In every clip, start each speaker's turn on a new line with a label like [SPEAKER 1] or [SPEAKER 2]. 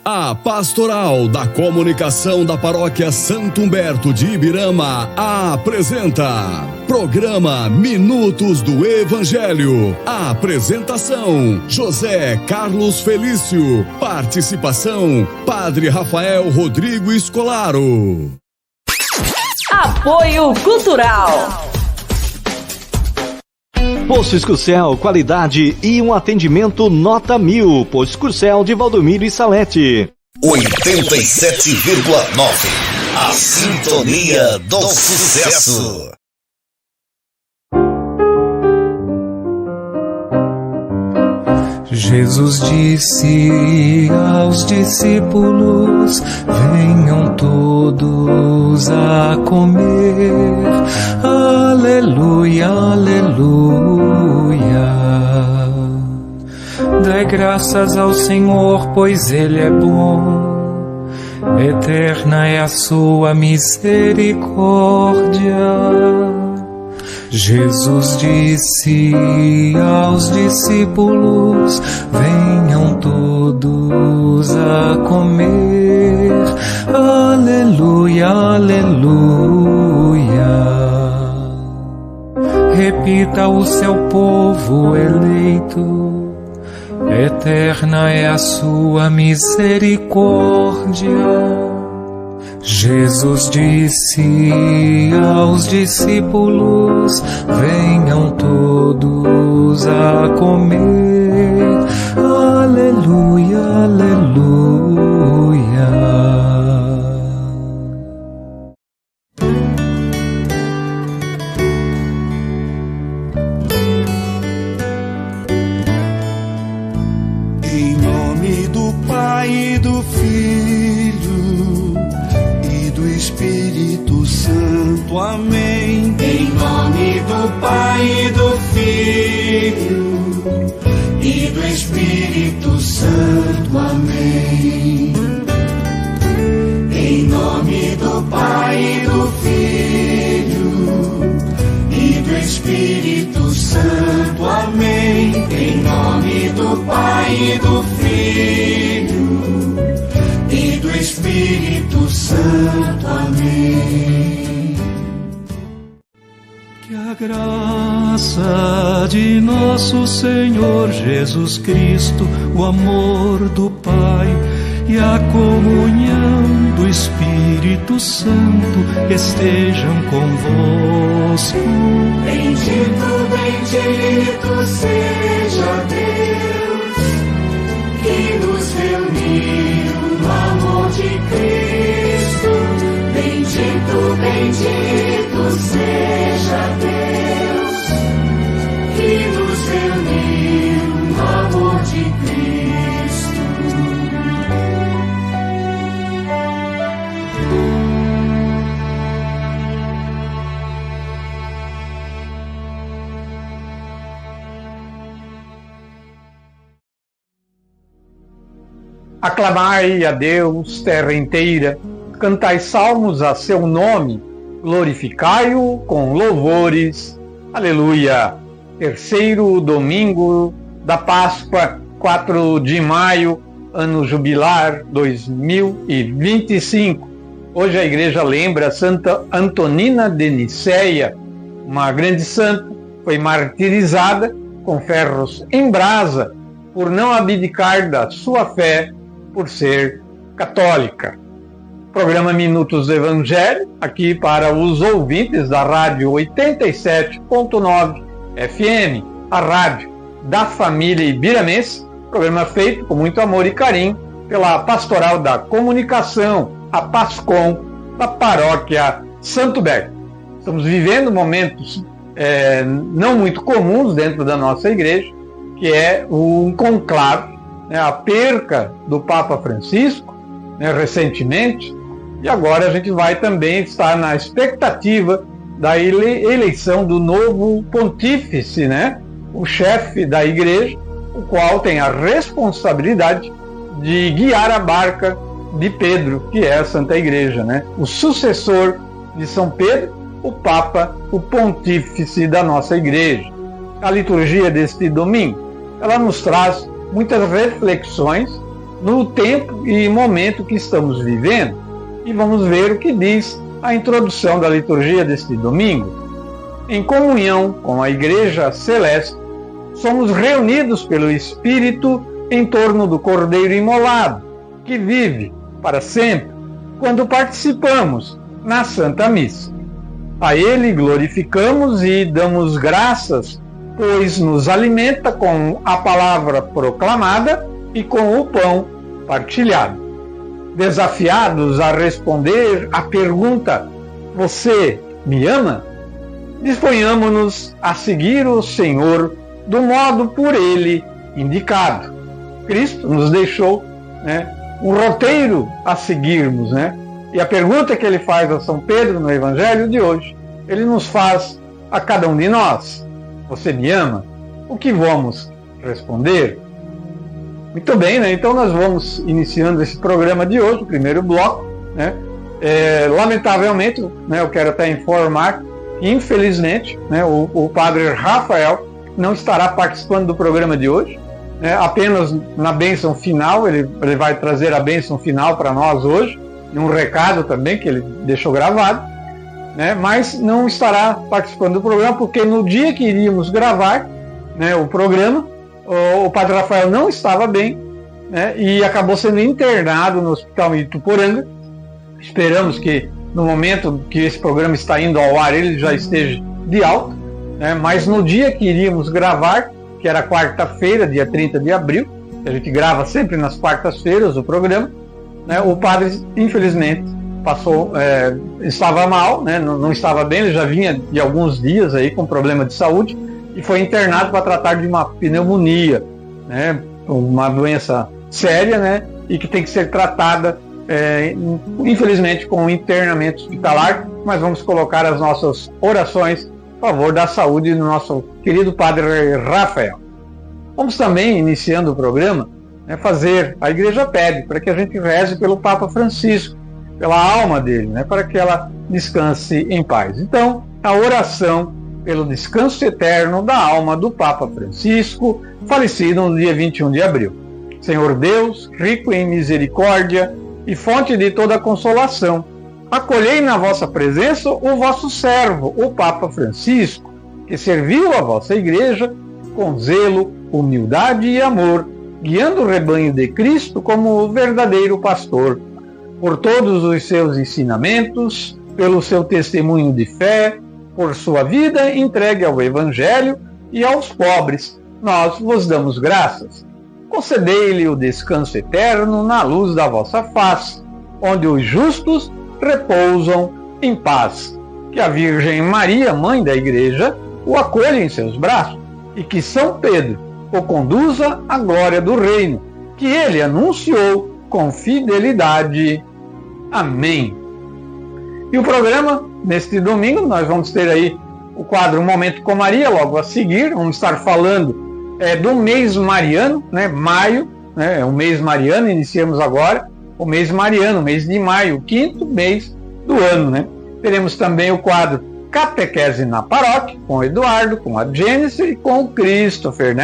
[SPEAKER 1] A Pastoral da Comunicação da Paróquia Santo Humberto de Ibirama apresenta Programa Minutos do Evangelho. Apresentação: José Carlos Felício. Participação: Padre Rafael Rodrigo Escolaro.
[SPEAKER 2] Apoio Cultural.
[SPEAKER 3] Posto Escucel, qualidade e um atendimento nota 1000. Posto Escucel de Valdomiro e Salete.
[SPEAKER 4] 87,9. A sintonia do sucesso.
[SPEAKER 5] Jesus disse aos discípulos: venham todos a comer. Aleluia, aleluia. Dai graças ao Senhor, pois Ele é bom. Eterna é a sua misericórdia. Jesus disse aos discípulos: venham todos a comer. Aleluia, aleluia. Repita o seu povo eleito: eterna é a sua misericórdia. Jesus disse aos discípulos: venham todos a comer. Aleluia, aleluia.
[SPEAKER 6] Em nome do Pai e do Filho e do Espírito Santo, amém. Em nome do Pai e do Filho e do Espírito Santo, amém. Em nome do Pai e do Filho e do Espírito Santo, amém. Em nome do Pai e do Filho e do Espírito Santo, amém.
[SPEAKER 5] Que a graça de nosso Senhor Jesus Cristo, o amor do Pai e a comunhão do Espírito Santo estejam convosco.
[SPEAKER 6] Bendito, bendito seja Deus que nos reuniu no amor de Cristo. Bendito, bendito seja Deus que nos reuniu no amor de Cristo.
[SPEAKER 7] Aclamai a Deus, terra inteira, cantai salmos a seu nome, glorificai-o com louvores. Aleluia! Terceiro domingo da Páscoa, 4 de maio, ano jubilar 2025. Hoje a igreja lembra Santa Antonina de Nicéia, uma grande santa, foi martirizada com ferros em brasa por não abdicar da sua fé, por ser católica. Programa Minutos do Evangelho, aqui para os ouvintes da Rádio 87.9 FM, a rádio da família ibiramense, programa feito com muito amor e carinho pela Pastoral da Comunicação, a PASCOM, da Paróquia Santo Humberto. Estamos vivendo momentos não muito comuns dentro da nossa igreja, que é um conclave, a perca do Papa Francisco, recentemente, e agora a gente vai também estar na expectativa da eleição do novo pontífice, o chefe da igreja, o qual tem a responsabilidade de guiar a barca de Pedro, que é a Santa Igreja, o sucessor de São Pedro, o Papa, o pontífice da nossa igreja. A liturgia deste domingo, ela nos traz muitas reflexões no tempo e momento que estamos vivendo. E vamos ver o que diz a introdução da liturgia deste domingo. Em comunhão com a Igreja Celeste, somos reunidos pelo Espírito em torno do Cordeiro imolado, que vive para sempre, quando participamos na Santa Missa. A Ele glorificamos e damos graças, pois nos alimenta com a palavra proclamada e com o pão partilhado. Desafiados a responder à pergunta: você me ama? Disponhamos-nos a seguir o Senhor do modo por Ele indicado. Cristo nos deixou, um roteiro a seguirmos, E a pergunta que ele faz a São Pedro no Evangelho de hoje, ele nos faz a cada um de nós: você me ama? O que vamos responder? Muito bem, Então nós vamos iniciando esse programa de hoje, o primeiro bloco, lamentavelmente, eu quero até informar que, infelizmente, o padre Rafael não estará participando do programa de hoje, apenas na bênção final. Ele vai trazer a bênção final para nós hoje, e um recado também que ele deixou gravado, mas não estará participando do programa, porque no dia que iríamos gravar o programa, o padre Rafael não estava bem, e acabou sendo internado no hospital em Ituporanga. Esperamos que no momento que esse programa está indo ao ar ele já esteja de alta, mas no dia que iríamos gravar, que era quarta-feira, dia 30 de abril, a gente grava sempre nas quartas-feiras o programa, o padre, infelizmente, estava mal, não estava bem. Ele já vinha de alguns dias aí com problema de saúde e foi internado para tratar de uma pneumonia, uma doença séria, e que tem que ser tratada, infelizmente, com um internamento hospitalar. Mas vamos colocar as nossas orações a favor da saúde do nosso querido padre Rafael. Vamos também, iniciando o programa, a Igreja pede para que a gente reze pelo Papa Francisco, pela alma dele, para que ela descanse em paz. Então, a oração pelo descanso eterno da alma do Papa Francisco, falecido no dia 21 de abril. Senhor Deus, rico em misericórdia e fonte de toda consolação, acolhei na vossa presença o vosso servo, o Papa Francisco, que serviu a vossa Igreja com zelo, humildade e amor, guiando o rebanho de Cristo como verdadeiro pastor. Por todos os seus ensinamentos, pelo seu testemunho de fé, por sua vida entregue ao Evangelho e aos pobres, nós vos damos graças. Concedei-lhe o descanso eterno na luz da vossa face, onde os justos repousam em paz. Que a Virgem Maria, Mãe da Igreja, o acolha em seus braços e que São Pedro o conduza à glória do reino, que ele anunciou com fidelidade. Amém. E o programa, neste domingo, nós vamos ter aí o quadro Momento com Maria, logo a seguir. Vamos estar falando do mês mariano, maio, é o mês mariano, iniciamos agora o mês mariano, mês de maio, o 5º mês do ano, Teremos também o quadro Catequese na Paróquia, com o Eduardo, com a Gênesis e com o Christopher,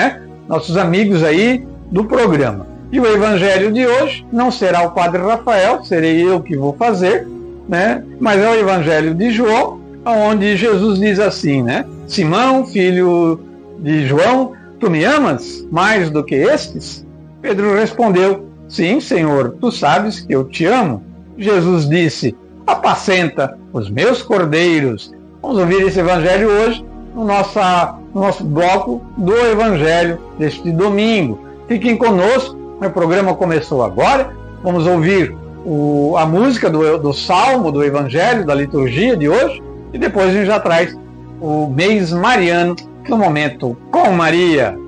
[SPEAKER 7] nossos amigos aí do programa. E o Evangelho de hoje não será o Padre Rafael, serei eu que vou fazer, mas é o Evangelho de João, onde Jesus diz assim, Simão, filho de João, tu me amas mais do que estes? Pedro respondeu, sim, Senhor, tu sabes que eu te amo. Jesus disse, apacenta os meus cordeiros. Vamos ouvir esse Evangelho hoje no nosso bloco do Evangelho deste domingo. Fiquem conosco, o programa começou agora. Vamos ouvir a música do Salmo, do Evangelho, da liturgia de hoje, e depois a gente já traz o mês mariano no Momento com Maria.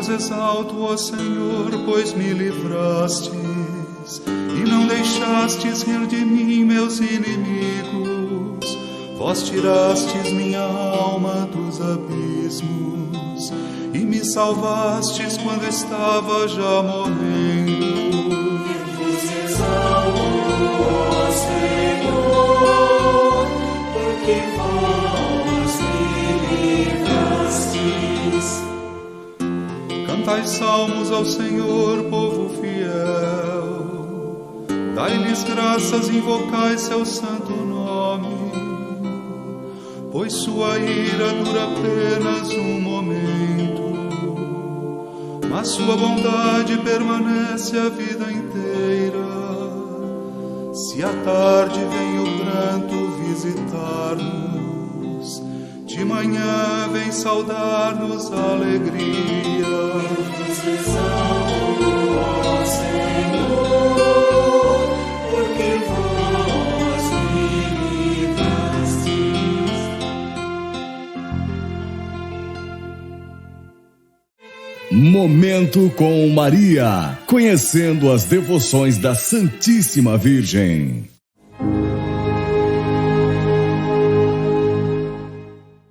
[SPEAKER 2] vos exalto, ó Senhor, pois me livrastes, e não deixastes rir de mim meus inimigos. Vós tirastes minha alma dos abismos, e me salvastes quando estava já morrendo.
[SPEAKER 6] Eu vos exalto, ó Senhor, porque vós me livrastes.
[SPEAKER 2] Cantai salmos ao Senhor, povo fiel, dai-lhes graças, invocai seu santo nome, pois sua ira dura apenas um momento, mas sua bondade permanece a vida inteira. Se à tarde vem o pranto visitar-nos, de manhã vem saudar-nos a alegria.
[SPEAKER 6] Eu vos exalto, ó Senhor, porque vós me livrastes.
[SPEAKER 1] Momento com Maria, conhecendo as devoções da Santíssima Virgem.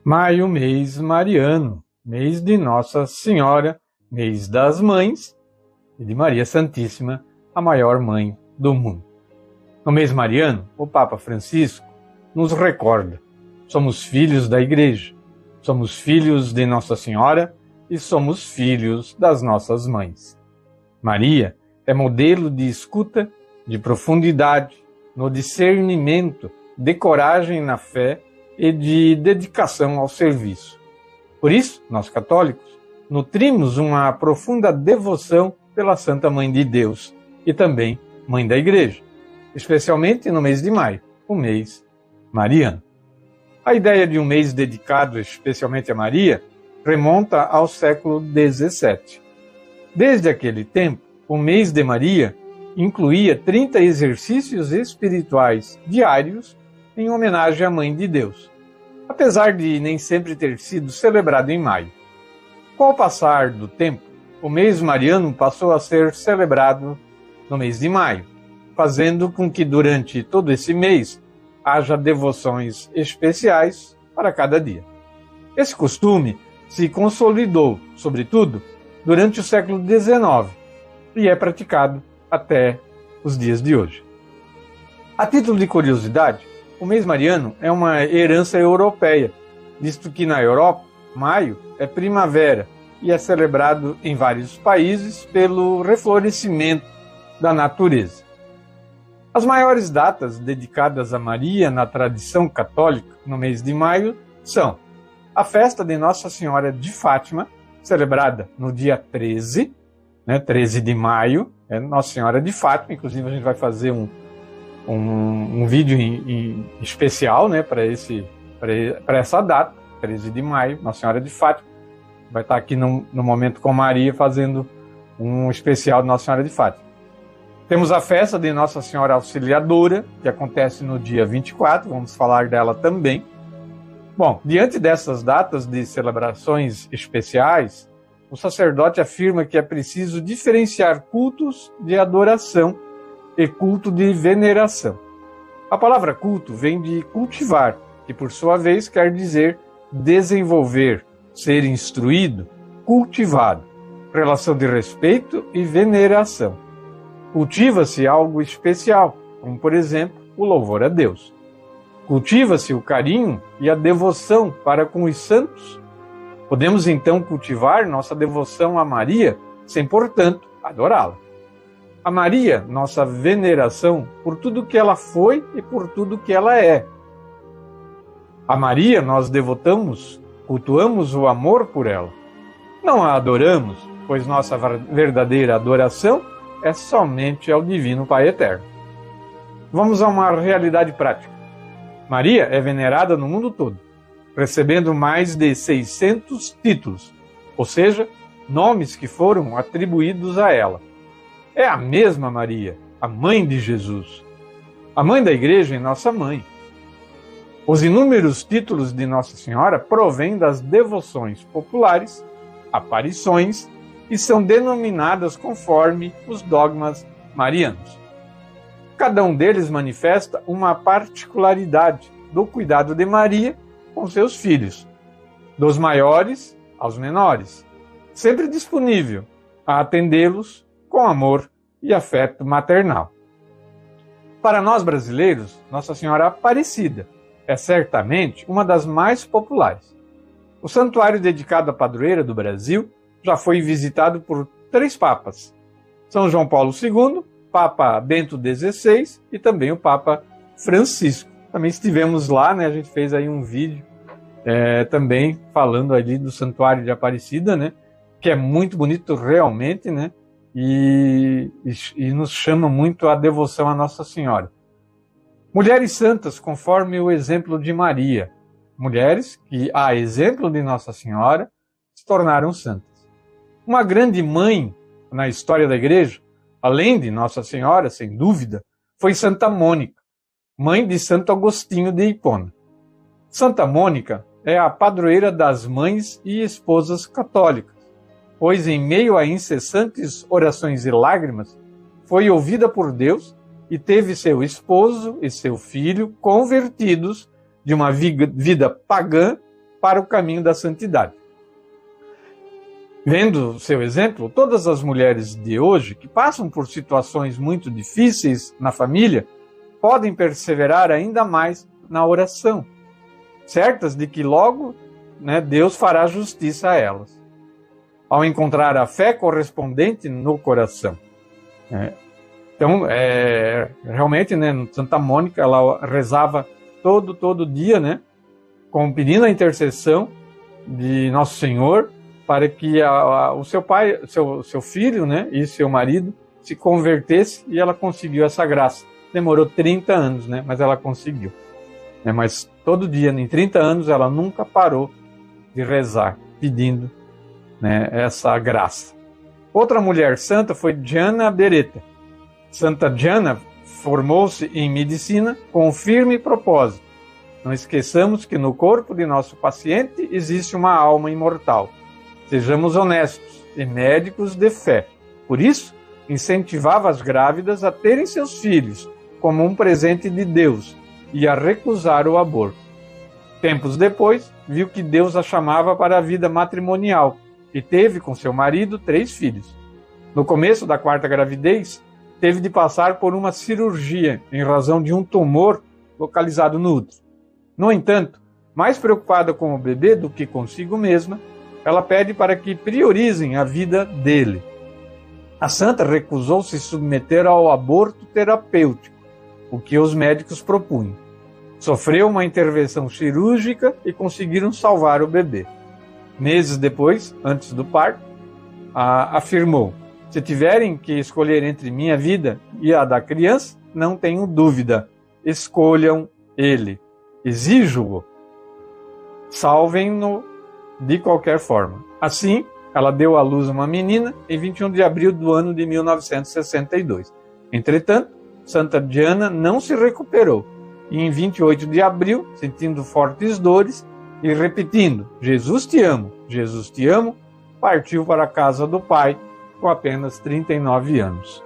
[SPEAKER 7] Maio, mês mariano, mês de Nossa Senhora, mês das mães e de Maria Santíssima, a maior mãe do mundo. No mês mariano, o Papa Francisco nos recorda: somos filhos da Igreja, somos filhos de Nossa Senhora e somos filhos das nossas mães. Maria é modelo de escuta, de profundidade, no discernimento, de coragem na fé e de dedicação ao serviço. Por isso, nós católicos nutrimos uma profunda devoção pela Santa Mãe de Deus e também Mãe da Igreja, especialmente no mês de maio, o mês mariano. A ideia de um mês dedicado especialmente a Maria remonta ao século XVII. Desde aquele tempo, o mês de Maria incluía 30 exercícios espirituais diários em homenagem à Mãe de Deus, apesar de nem sempre ter sido celebrado em maio. Com o passar do tempo, o mês mariano passou a ser celebrado no mês de maio, fazendo com que durante todo esse mês haja devoções especiais para cada dia. Esse costume se consolidou, sobretudo, durante o século XIX e é praticado até os dias de hoje. A título de curiosidade, o mês mariano é uma herança europeia, visto que na Europa, maio é primavera e é celebrado em vários países pelo reflorescimento da natureza. As maiores datas dedicadas a Maria na tradição católica no mês de maio são a festa de Nossa Senhora de Fátima, celebrada no dia 13, 13 de maio, é Nossa Senhora de Fátima. Inclusive a gente vai fazer um vídeo especial, para essa data, 13 de maio, Nossa Senhora de Fátima. Vai estar aqui no Momento com Maria fazendo um especial de Nossa Senhora de Fátima. Temos a festa de Nossa Senhora Auxiliadora, que acontece no dia 24, vamos falar dela também. Bom, diante dessas datas de celebrações especiais, o sacerdote afirma que é preciso diferenciar cultos de adoração e culto de veneração. A palavra culto vem de cultivar, que por sua vez quer dizer desenvolver, ser instruído, cultivado, relação de respeito e veneração. Cultiva-se algo especial, como por exemplo o louvor a Deus. Cultiva-se o carinho e a devoção para com os santos. Podemos então cultivar nossa devoção a Maria, sem, portanto, adorá-la. A Maria, nossa veneração por tudo que ela foi e por tudo que ela é. A Maria nós devotamos, cultuamos o amor por ela. Não a adoramos, pois nossa verdadeira adoração é somente ao Divino Pai Eterno. Vamos a uma realidade prática. Maria é venerada no mundo todo, recebendo mais de 600 títulos, ou seja, nomes que foram atribuídos a ela. É a mesma Maria, a mãe de Jesus. A mãe da Igreja é nossa mãe. Os inúmeros títulos de Nossa Senhora provêm das devoções populares, aparições e são denominadas conforme os dogmas marianos. Cada um deles manifesta uma particularidade do cuidado de Maria com seus filhos, dos maiores aos menores, sempre disponível a atendê-los com amor e afeto maternal. Para nós brasileiros, Nossa Senhora Aparecida é certamente uma das mais populares. O santuário dedicado à padroeira do Brasil já foi visitado por 3 papas: São João Paulo II, Papa Bento XVI e também o Papa Francisco. Também estivemos lá, né? A gente fez aí um vídeo também falando ali do Santuário de Aparecida, né? Que é muito bonito realmente, né? E nos chama muito a devoção a Nossa Senhora. Mulheres santas, conforme o exemplo de Maria. Mulheres que, a exemplo de Nossa Senhora, se tornaram santas. Uma grande mãe na história da Igreja, além de Nossa Senhora, sem dúvida, foi Santa Mônica, mãe de Santo Agostinho de Hipona. Santa Mônica é a padroeira das mães e esposas católicas, pois em meio a incessantes orações e lágrimas, foi ouvida por Deus e teve seu esposo e seu filho convertidos de uma vida pagã para o caminho da santidade. Vendo seu exemplo, todas as mulheres de hoje que passam por situações muito difíceis na família podem perseverar ainda mais na oração, certas de que logo, Deus fará justiça a elas, ao encontrar a fé correspondente no coração. Então, realmente, Santa Mônica, ela rezava todo dia, pedindo a intercessão de Nosso Senhor para que o seu pai, seu filho, e seu marido se convertesse, e ela conseguiu essa graça. Demorou 30 anos, mas ela conseguiu. Mas todo dia, em 30 anos, ela nunca parou de rezar, pedindo essa graça. Outra mulher santa foi Diana Beretta. Santa Diana formou-se em medicina com um firme propósito. Não esqueçamos que no corpo de nosso paciente existe uma alma imortal. Sejamos honestos e médicos de fé. Por isso, incentivava as grávidas a terem seus filhos como um presente de Deus e a recusar o aborto. Tempos depois, viu que Deus a chamava para a vida matrimonial e teve com seu marido 3 filhos. No começo da 4ª gravidez, teve de passar por uma cirurgia em razão de um tumor localizado no útero. No entanto, mais preocupada com o bebê do que consigo mesma, ela pede para que priorizem a vida dele. A santa recusou-se submeter ao aborto terapêutico, o que os médicos propunham. Sofreu uma intervenção cirúrgica e conseguiram salvar o bebê. Meses depois, antes do parto, afirmou: se tiverem que escolher entre minha vida e a da criança, não tenho dúvida, escolham ele. Exijo-o. Salvem-no de qualquer forma. Assim, ela deu à luz uma menina em 21 de abril do ano de 1962. Entretanto, Santa Diana não se recuperou e em 28 de abril, sentindo fortes dores e repetindo: Jesus te amo, partiu para a casa do Pai com apenas 39 anos.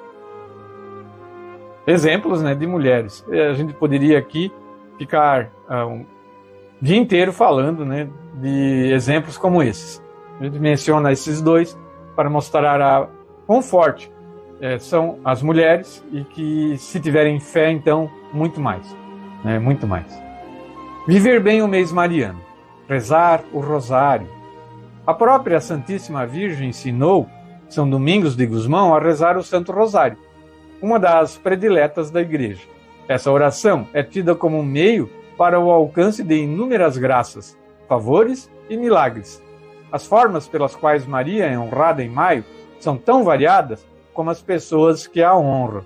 [SPEAKER 7] Exemplos de mulheres. A gente poderia aqui ficar um dia inteiro falando de exemplos como esses. A gente menciona esses 2 para mostrar quão forte são as mulheres e que, se tiverem fé, então, muito mais. Muito mais. Viver bem o mês mariano. Rezar o rosário. A própria Santíssima Virgem ensinou São Domingos de Gusmão a rezar o Santo Rosário, uma das prediletas da Igreja. Essa oração é tida como um meio para o alcance de inúmeras graças, favores e milagres. As formas pelas quais Maria é honrada em maio são tão variadas como as pessoas que a honram.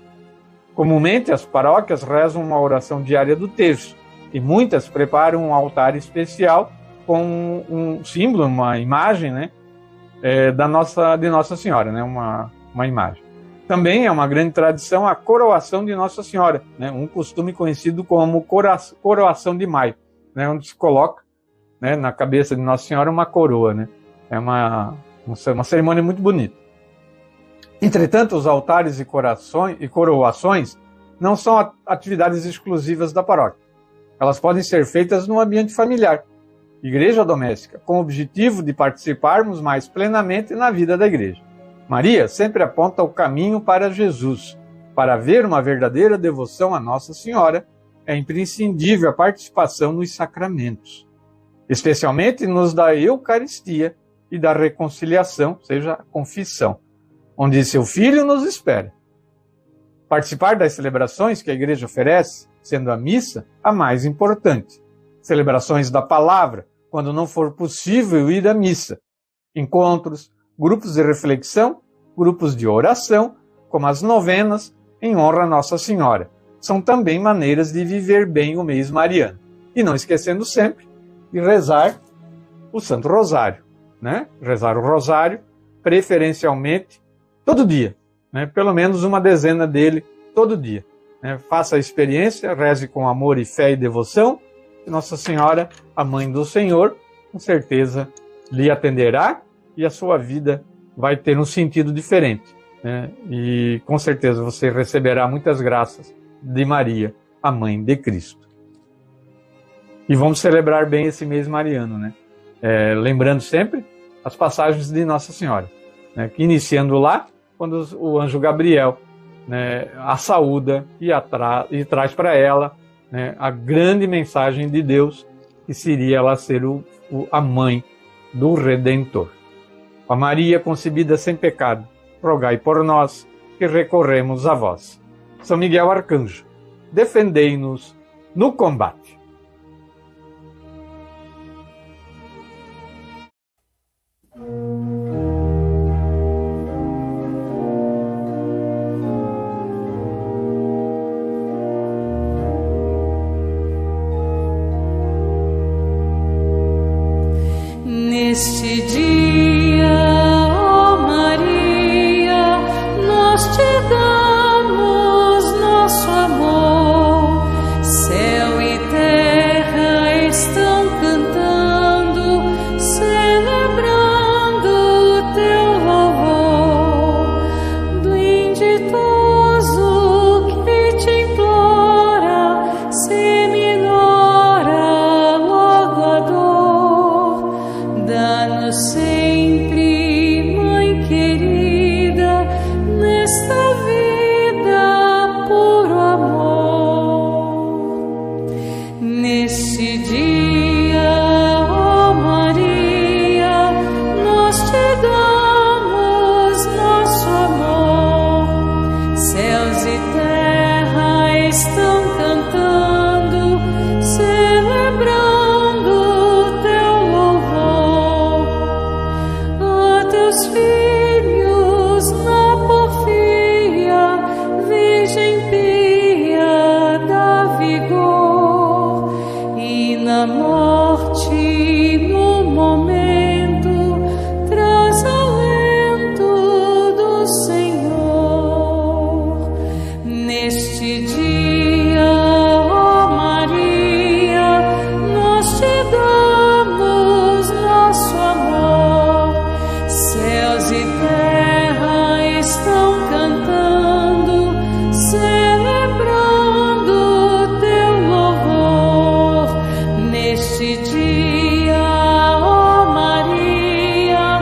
[SPEAKER 7] Comumente, as paróquias rezam uma oração diária do terço, e muitas preparam um altar especial com um símbolo, uma imagem, de Nossa Senhora, uma imagem. Também é uma grande tradição a coroação de Nossa Senhora, um costume conhecido como coroação de maio, onde se coloca na cabeça de Nossa Senhora uma coroa. É uma cerimônia muito bonita. Entretanto, os altares e coroações não são atividades exclusivas da paróquia. Elas podem ser feitas no ambiente familiar, igreja doméstica, com o objetivo de participarmos mais plenamente na vida da igreja. Maria sempre aponta o caminho para Jesus. Para haver uma verdadeira devoção a Nossa Senhora, é imprescindível a participação nos sacramentos, especialmente nos da Eucaristia e da reconciliação, ou seja, a confissão, onde seu Filho nos espera. Participar das celebrações que a igreja oferece, sendo a missa a mais importante. Celebrações da palavra, quando não for possível ir à missa. Encontros, grupos de reflexão, grupos de oração, como as novenas em honra a Nossa Senhora. São também maneiras de viver bem o mês mariano. E não esquecendo sempre de rezar o Santo Rosário, né? Rezar o Rosário, preferencialmente, todo dia, né? Pelo menos uma dezena dele todo dia. Né? Faça a experiência, reze com amor e fé e devoção, e Nossa Senhora, a Mãe do Senhor, com certeza lhe atenderá e a sua vida vai ter um sentido diferente. Né? E com certeza você receberá muitas graças de Maria, a Mãe de Cristo. E vamos celebrar bem esse mês mariano, né? Lembrando sempre as passagens de Nossa Senhora, né? Que iniciando lá, quando o anjo Gabriel, né, a saúda e traz para ela, né, a grande mensagem de Deus, que seria ela ser a mãe do Redentor. A Maria concebida sem pecado, rogai por nós que recorremos a vós. São Miguel Arcanjo, defendei-nos no combate.
[SPEAKER 6] Neste dia, ó Maria, nós te damos nosso amor. Céu e terra estão cantando, celebrando o teu louvor. Do inditoso que te implora, se minora logo a dor. Dá-nos sempre, Mãe querida, nesta vida puro amor. Neste dia, ó Maria, nós te damos nosso amor. Céus e terra estão cantando, celebrando o teu louvor. A teus filhos na porfia, Virgem pia, dá vigor, e na morte, no momento, traz alento do Senhor. Neste dia, ó Maria, nós te damos nosso amor. Céus e terra estão cantando, celebrando o teu louvor. Neste dia, ó Maria,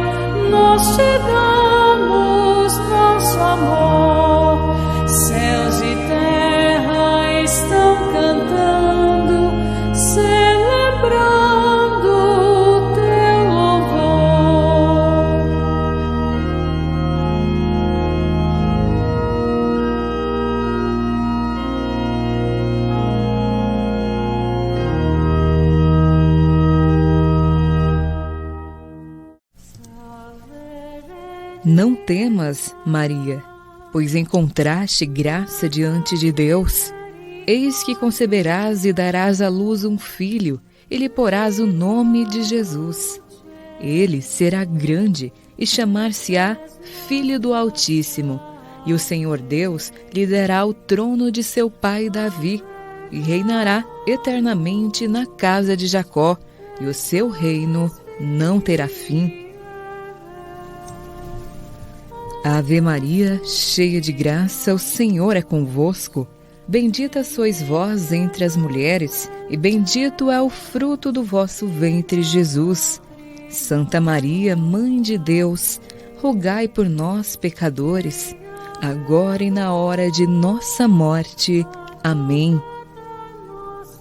[SPEAKER 6] nós te damos nosso amor. Céus e terra estão cantando, celebrando o teu louvor.
[SPEAKER 8] Não temas, Maria, pois encontraste graça diante de Deus. Eis que conceberás e darás à luz um filho, e lhe porás o nome de Jesus. Ele será grande e chamar-se-á Filho do Altíssimo, e o Senhor Deus lhe dará o trono de seu pai Davi, e reinará eternamente na casa de Jacó, e o seu reino não terá fim. Ave Maria, cheia de graça, o Senhor é convosco. Bendita sois vós entre as mulheres, e bendito é o fruto do vosso ventre, Jesus. Santa Maria, Mãe de Deus, rogai por nós, pecadores, agora e na hora de nossa morte. Amém.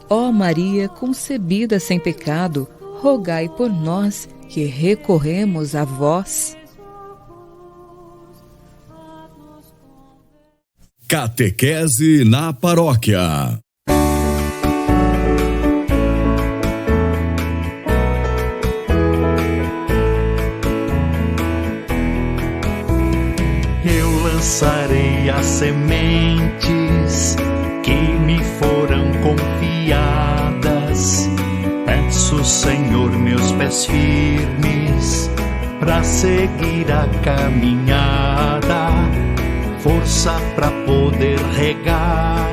[SPEAKER 8] Ó Maria, concebida sem pecado, rogai por nós que recorremos a vós.
[SPEAKER 1] Catequese na Paróquia.
[SPEAKER 9] Eu lançarei as sementes que me foram confiadas. Peço, Senhor, meus pés firmes pra seguir a caminhada, força pra poder regar,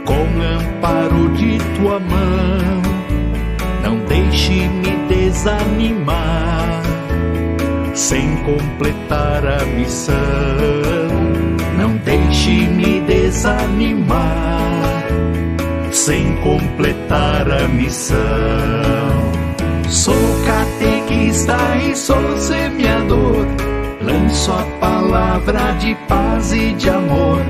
[SPEAKER 9] com amparo de tua mão. Não deixe-me desanimar, sem completar a missão. Não deixe-me desanimar, sem completar a missão. Sou catequista e sou semeador, lanço a palavra de paz e de amor.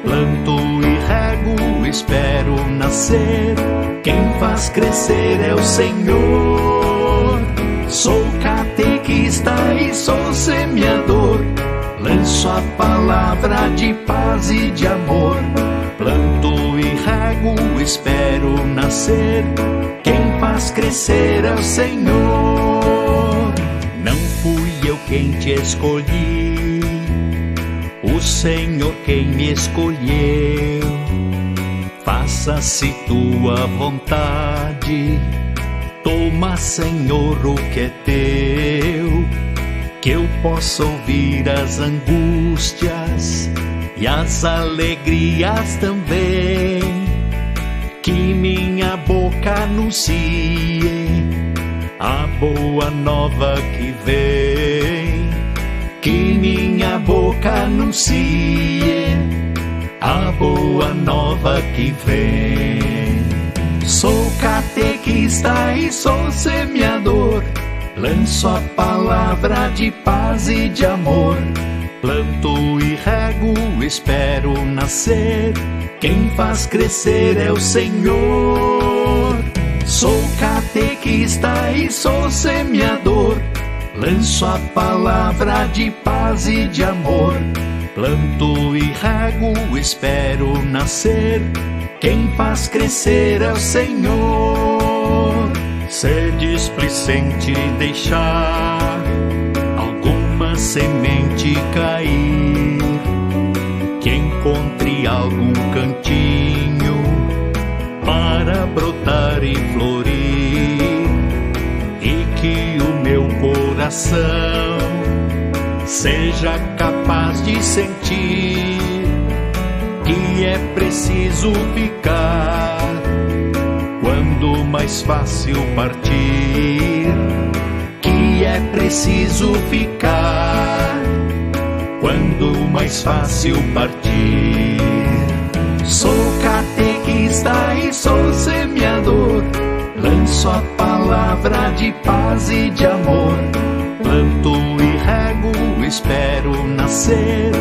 [SPEAKER 9] Planto e rego, espero nascer. Quem faz crescer é o Senhor. Sou catequista e sou semeador, lanço a palavra de paz e de amor. Planto e rego, espero nascer. Quem faz crescer é o Senhor. Não fui eu quem te escolhi, o Senhor quem me escolheu. Faça-se tua vontade, toma, Senhor, o que é teu. Que eu possa ouvir as angústias e as alegrias também. Que minha boca anuncie a boa nova que vem. Que minha boca anuncie a boa nova que vem. Sou catequista e sou semeador, lanço a palavra de paz e de amor. Planto e rego, espero nascer. Quem faz crescer é o Senhor. Sou catequista e sou semeador, lanço a palavra de paz e de amor. Planto e rego, espero nascer. Quem faz crescer é o Senhor. Ser displicente e deixar alguma semente cair, que encontre algum cantinho para brotar e florir, e que o meu coração seja capaz de sentir que é preciso ficar quando mais fácil partir. Que é preciso ficar quando mais fácil partir. Sou catequista e sou semeador, lanço a palavra de paz e de amor. Planto e rego, espero nascer.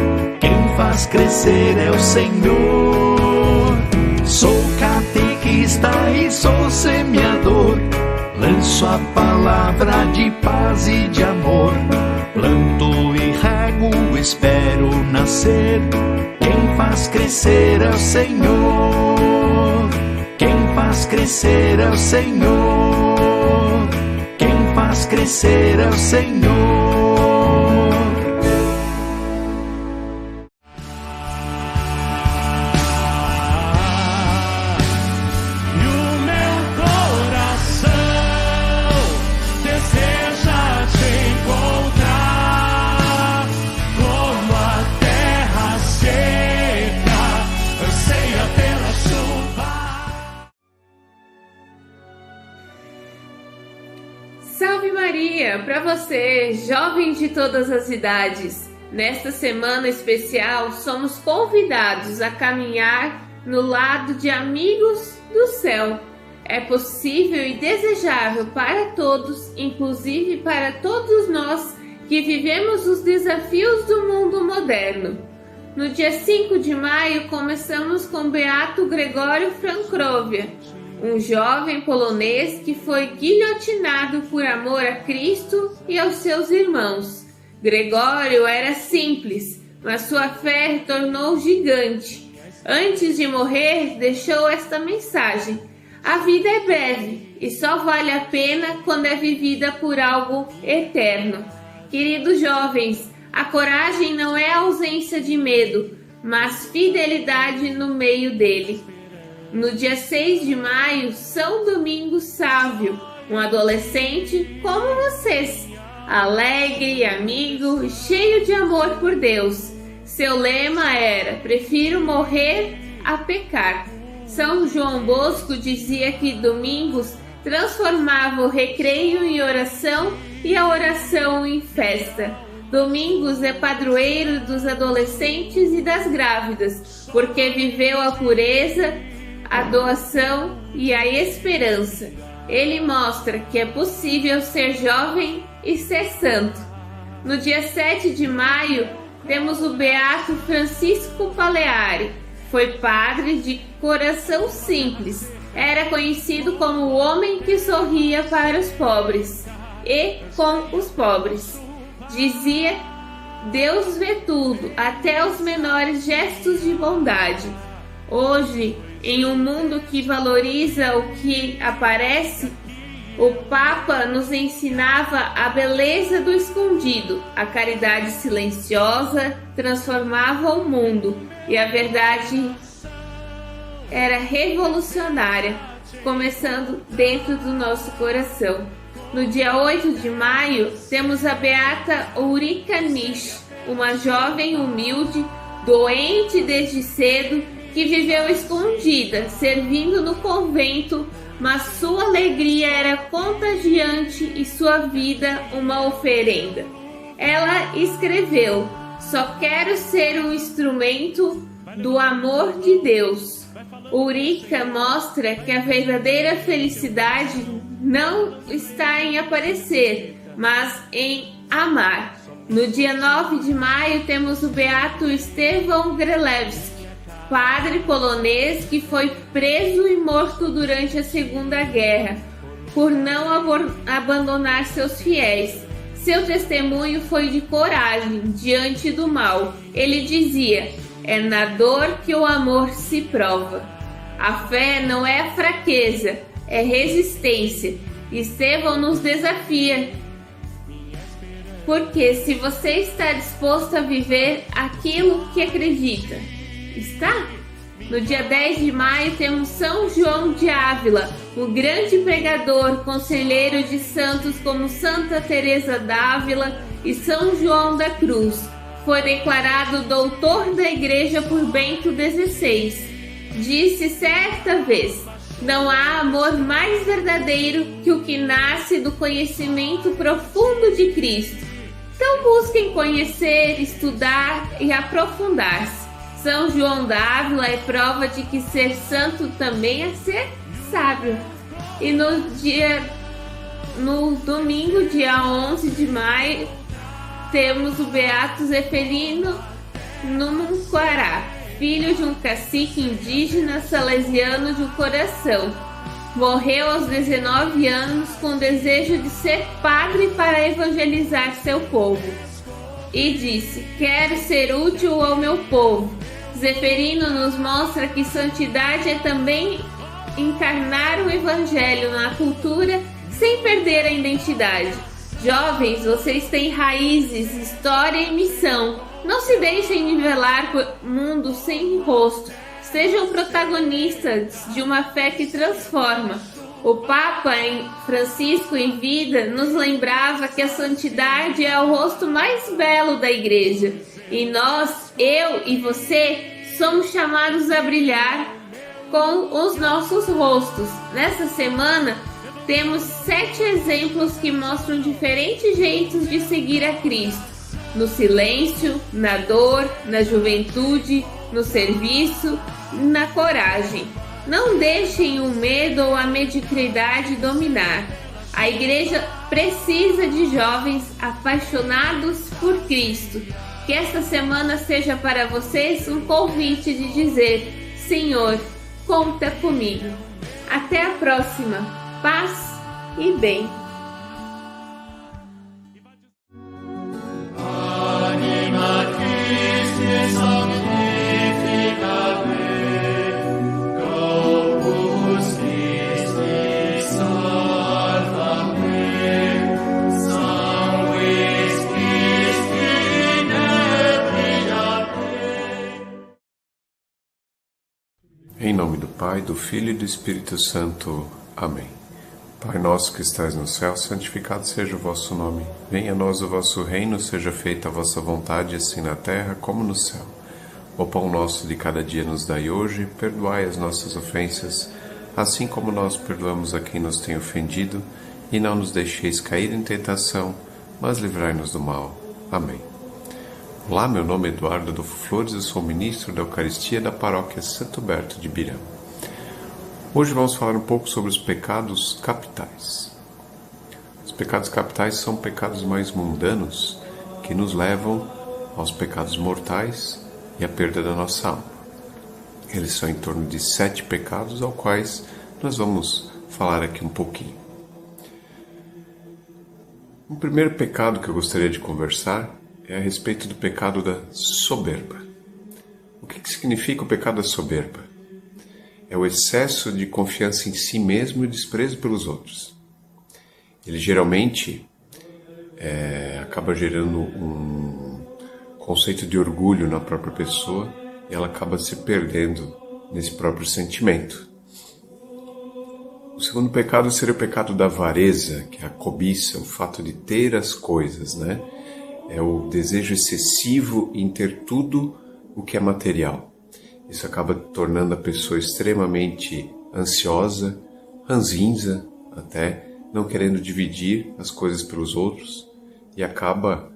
[SPEAKER 9] Quem faz crescer é o Senhor. Sou catequista e sou semeador, lanço a palavra de paz e de amor. Planto e rego, espero nascer. Quem faz crescer é o Senhor. Quem faz crescer é o Senhor. Quem faz crescer é o Senhor.
[SPEAKER 10] Salve Maria, para você, jovem de todas as idades. Nesta semana especial, somos convidados a caminhar no lado de amigos do céu. É possível e desejável para todos, inclusive para todos nós que vivemos os desafios do mundo moderno. No dia 5 de maio, começamos com Beato Gregório Frankowia, um jovem polonês que foi guilhotinado por amor a Cristo e aos seus irmãos. Gregório era simples, mas sua fé tornou gigante. Antes de morrer, deixou esta mensagem: a vida é breve e só vale a pena quando é vivida por algo eterno. Queridos jovens, a coragem não é a ausência de medo, mas fidelidade no meio dele. No dia 6 de maio, São Domingos Sávio, um adolescente como vocês, alegre, amigo e cheio de amor por Deus. Seu lema era: prefiro morrer a pecar. São João Bosco dizia que domingos transformava o recreio em oração e a oração em festa. Domingos é padroeiro dos adolescentes e das grávidas, porque viveu a pureza, a doação e a esperança. Ele mostra que é possível ser jovem e ser santo. No dia 7 de maio, temos o Beato Francisco Paleari. Foi padre de coração simples. Era conhecido como o homem que sorria para os pobres e com os pobres. Dizia: Deus vê tudo, até os menores gestos de bondade. Hoje, em um mundo que valoriza o que aparece, o Papa nos ensinava a beleza do escondido. A caridade silenciosa transformava o mundo e a verdade era revolucionária, começando dentro do nosso coração. No dia 8 de maio, temos a Beata Ulrika Nisch, uma jovem humilde, doente desde cedo, que viveu escondida, servindo no convento, mas sua alegria era contagiante e sua vida uma oferenda. Ela escreveu: só quero ser um instrumento do amor de Deus. Ulrika mostra que a verdadeira felicidade não está em aparecer, mas em amar. No dia 9 de maio temos o Beato Stefan Grelewski, padre polonês que foi preso e morto durante a Segunda Guerra, por não abandonar seus fiéis. Seu testemunho foi de coragem diante do mal. Ele dizia: é na dor que o amor se prova. A fé não é fraqueza, é resistência. Estevão nos desafia, porque se você está disposto a viver aquilo que acredita, está? No dia 10 de maio temos São João de Ávila, um grande pregador, conselheiro de santos como Santa Teresa d'Ávila e São João da Cruz. Foi declarado doutor da Igreja por Bento XVI. Disse certa vez: não há amor mais verdadeiro que o que nasce do conhecimento profundo de Cristo. Então busquem conhecer, estudar e aprofundar-se. São João da Ávila é prova de que ser santo também é ser sábio. E no domingo, dia 11 de maio, temos o Beato Zeferino Numunquará, filho de um cacique indígena salesiano de coração. Morreu aos 19 anos com o desejo de ser padre para evangelizar seu povo. E disse: quero ser útil ao meu povo. Zeferino nos mostra que santidade é também encarnar o evangelho na cultura sem perder a identidade. Jovens, vocês têm raízes, história e missão. Não se deixem nivelar por mundo sem rosto. Sejam protagonistas de uma fé que transforma. O Papa Francisco, em vida, nos lembrava que a santidade é o rosto mais belo da Igreja. E nós, eu e você, somos chamados a brilhar com os nossos rostos. Nessa semana, temos 7 exemplos que mostram diferentes jeitos de seguir a Cristo. no silêncio, na dor, na juventude, no serviço, na coragem. Não deixem o medo ou a mediocridade dominar. A igreja precisa de jovens apaixonados por Cristo. Que esta semana seja para vocês um convite de dizer: Senhor, conta comigo. Até a próxima. Paz e bem.
[SPEAKER 11] Em nome do Pai, do Filho e do Espírito Santo. Amém. Pai nosso que estais no céu, santificado seja o vosso nome. Venha a nós o vosso reino, seja feita a vossa vontade, assim na terra como no céu. O pão nosso de cada dia nos dai hoje, perdoai as nossas ofensas, assim como nós perdoamos a quem nos tem ofendido, e não nos deixeis cair em tentação, mas livrai-nos do mal. Amém. Olá, meu nome é Eduardo Adolfo Flores, eu sou ministro da Eucaristia da Paróquia Santo Berto de Birã. Hoje vamos falar um pouco sobre os pecados capitais. Os pecados capitais são pecados mais mundanos que nos levam aos pecados mortais e à perda da nossa alma. Eles são em torno de 7 pecados, aos quais nós vamos falar aqui um pouquinho. O primeiro pecado que eu gostaria de conversar é a respeito do pecado da soberba. O que significa o pecado da soberba? É o excesso de confiança em si mesmo e desprezo pelos outros. Ele geralmente acaba gerando um conceito de orgulho na própria pessoa e ela acaba se perdendo nesse próprio sentimento. O segundo pecado seria o pecado da avareza, que é a cobiça, o fato de ter as coisas, né? É o desejo excessivo em ter tudo o que é material. Isso acaba tornando a pessoa extremamente ansiosa, ranzinza, até não querendo dividir as coisas pelos outros e acaba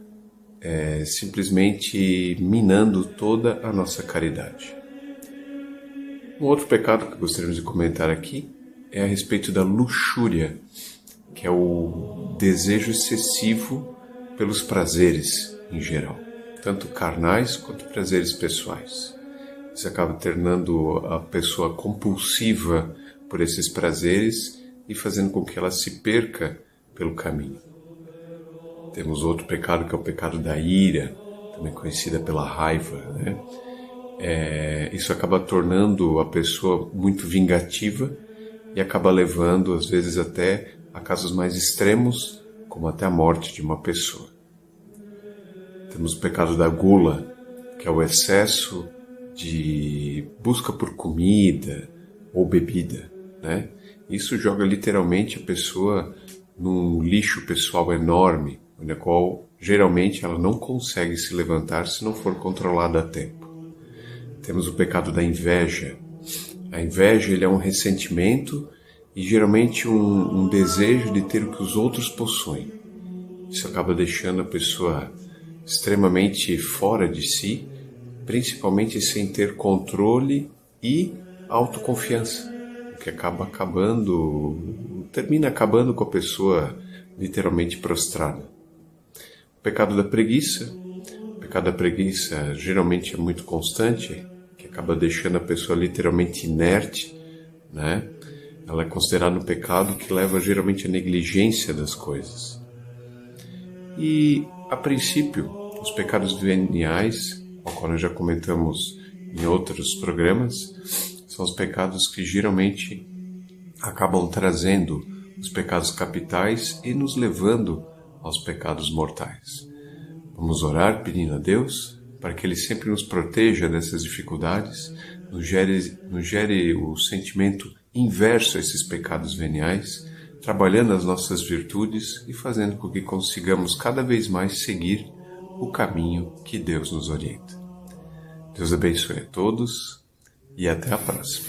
[SPEAKER 11] simplesmente minando toda a nossa caridade. Um outro pecado que gostaríamos de comentar aqui é a respeito da luxúria, que é o desejo excessivo pelos prazeres em geral, tanto carnais quanto prazeres pessoais. Isso acaba tornando a pessoa compulsiva por esses prazeres e fazendo com que ela se perca pelo caminho. Temos outro pecado que é o pecado da ira, também conhecida pela raiva, né? Isso acaba tornando a pessoa muito vingativa e acaba levando, às vezes, até a casos mais extremos, como até a morte de uma pessoa. Temos o pecado da gula, que é o excesso de busca por comida ou bebida, né? Isso joga literalmente a pessoa num lixo pessoal enorme, na qual geralmente ela não consegue se levantar se não for controlada a tempo. Temos o pecado da inveja. A inveja ele é um ressentimento e geralmente um desejo de ter o que os outros possuem. Isso acaba deixando a pessoa extremamente fora de si, principalmente sem ter controle e autoconfiança, o que termina acabando com a pessoa literalmente prostrada. O pecado da preguiça. O pecado da preguiça geralmente é muito constante, que acaba deixando a pessoa literalmente inerte, né? Ela é considerada um pecado que leva geralmente à negligência das coisas. E, a princípio, os pecados veniais, ao qual nós já comentamos em outros programas, são os pecados que geralmente acabam trazendo os pecados capitais e nos levando aos pecados mortais. Vamos orar pedindo a Deus para que Ele sempre nos proteja dessas dificuldades, nos gere o sentimento inverso a esses pecados veniais, trabalhando as nossas virtudes e fazendo com que consigamos cada vez mais seguir o caminho que Deus nos orienta. Deus abençoe a todos e até a próxima.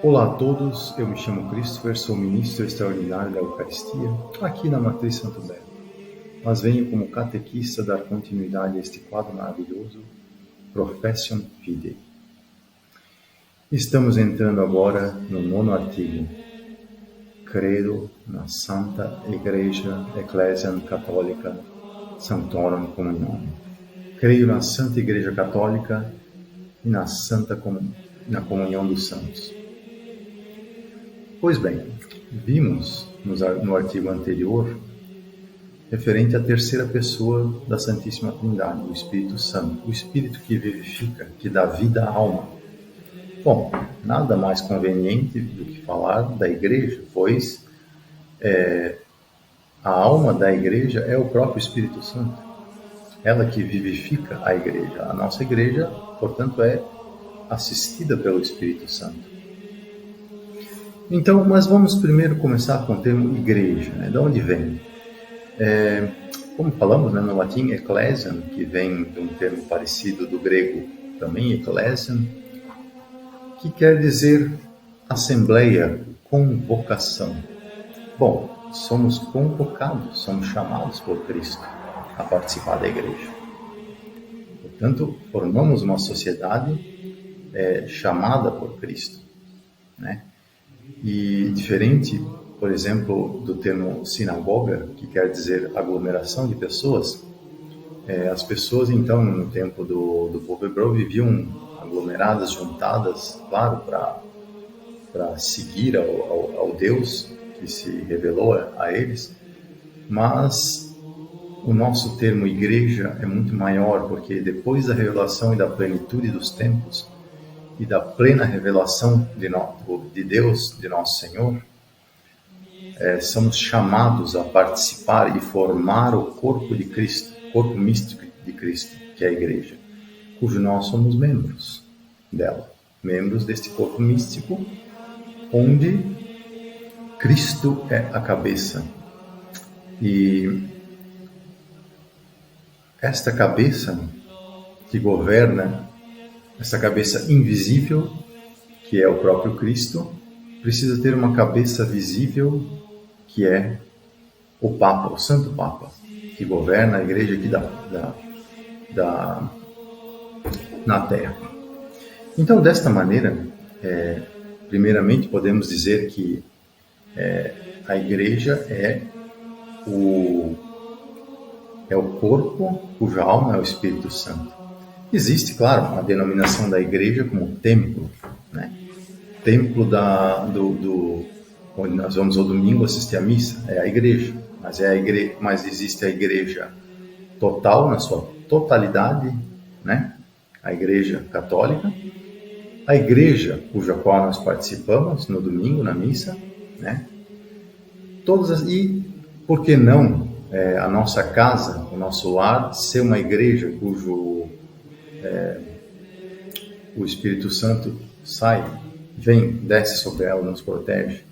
[SPEAKER 12] Olá a todos, eu me chamo Christopher, sou ministro extraordinário da Eucaristia, aqui na Matriz Santo Belo, mas venho como catequista dar continuidade a este quadro maravilhoso, Profession Fidei. Estamos entrando agora no 9º artigo. Credo na Santa Igreja Ecclesiam Católica Sanctorum Communione. Creio na Santa Igreja Católica e na na comunhão dos santos. Pois bem, vimos no artigo anterior referente à terceira pessoa da Santíssima Trindade, o Espírito Santo, o Espírito que vivifica, que dá vida à alma. Bom, nada mais conveniente do que falar da Igreja, pois a alma da Igreja é o próprio Espírito Santo. Ela que vivifica a Igreja. A nossa Igreja, portanto, é assistida pelo Espírito Santo. Então, mas vamos primeiro começar com o termo igreja, né? De onde vem? Como falamos, né, no latim, ecclesiam, que vem de um termo parecido do grego também, ecclesiam, que quer dizer assembleia, convocação. Bom, somos convocados, somos chamados por Cristo a participar da igreja. Portanto, formamos uma sociedade chamada por Cristo, né? E diferente, por exemplo, do termo sinagoga, que quer dizer aglomeração de pessoas, as pessoas, então, no tempo do povo hebreu, viviam aglomeradas, juntadas, claro, para seguir ao Deus que se revelou a eles, mas o nosso termo igreja é muito maior, porque depois da revelação e da plenitude dos tempos, e da plena revelação de Deus, de nosso Senhor, somos chamados a participar e formar o corpo de Cristo, o corpo místico de Cristo, que é a Igreja, cujo nós somos membros dela, membros deste corpo místico, onde Cristo é a cabeça. E esta cabeça que governa, essa cabeça invisível, que é o próprio Cristo, precisa ter uma cabeça visível, que é o Papa, o Santo Papa, que governa a igreja aqui na Terra. Então, desta maneira, primeiramente podemos dizer que a igreja é o corpo cuja alma é o Espírito Santo. Existe, claro, a denominação da igreja como templo, né? Templo onde nós vamos ao domingo assistir à missa, é a igreja. Mas existe a igreja total, na sua totalidade, né? A igreja católica, a igreja cuja qual nós participamos no domingo, na missa, né? E, por que não, a nossa casa, o nosso lar, ser uma igreja cujo o Espírito Santo desce sobre ela, nos protege,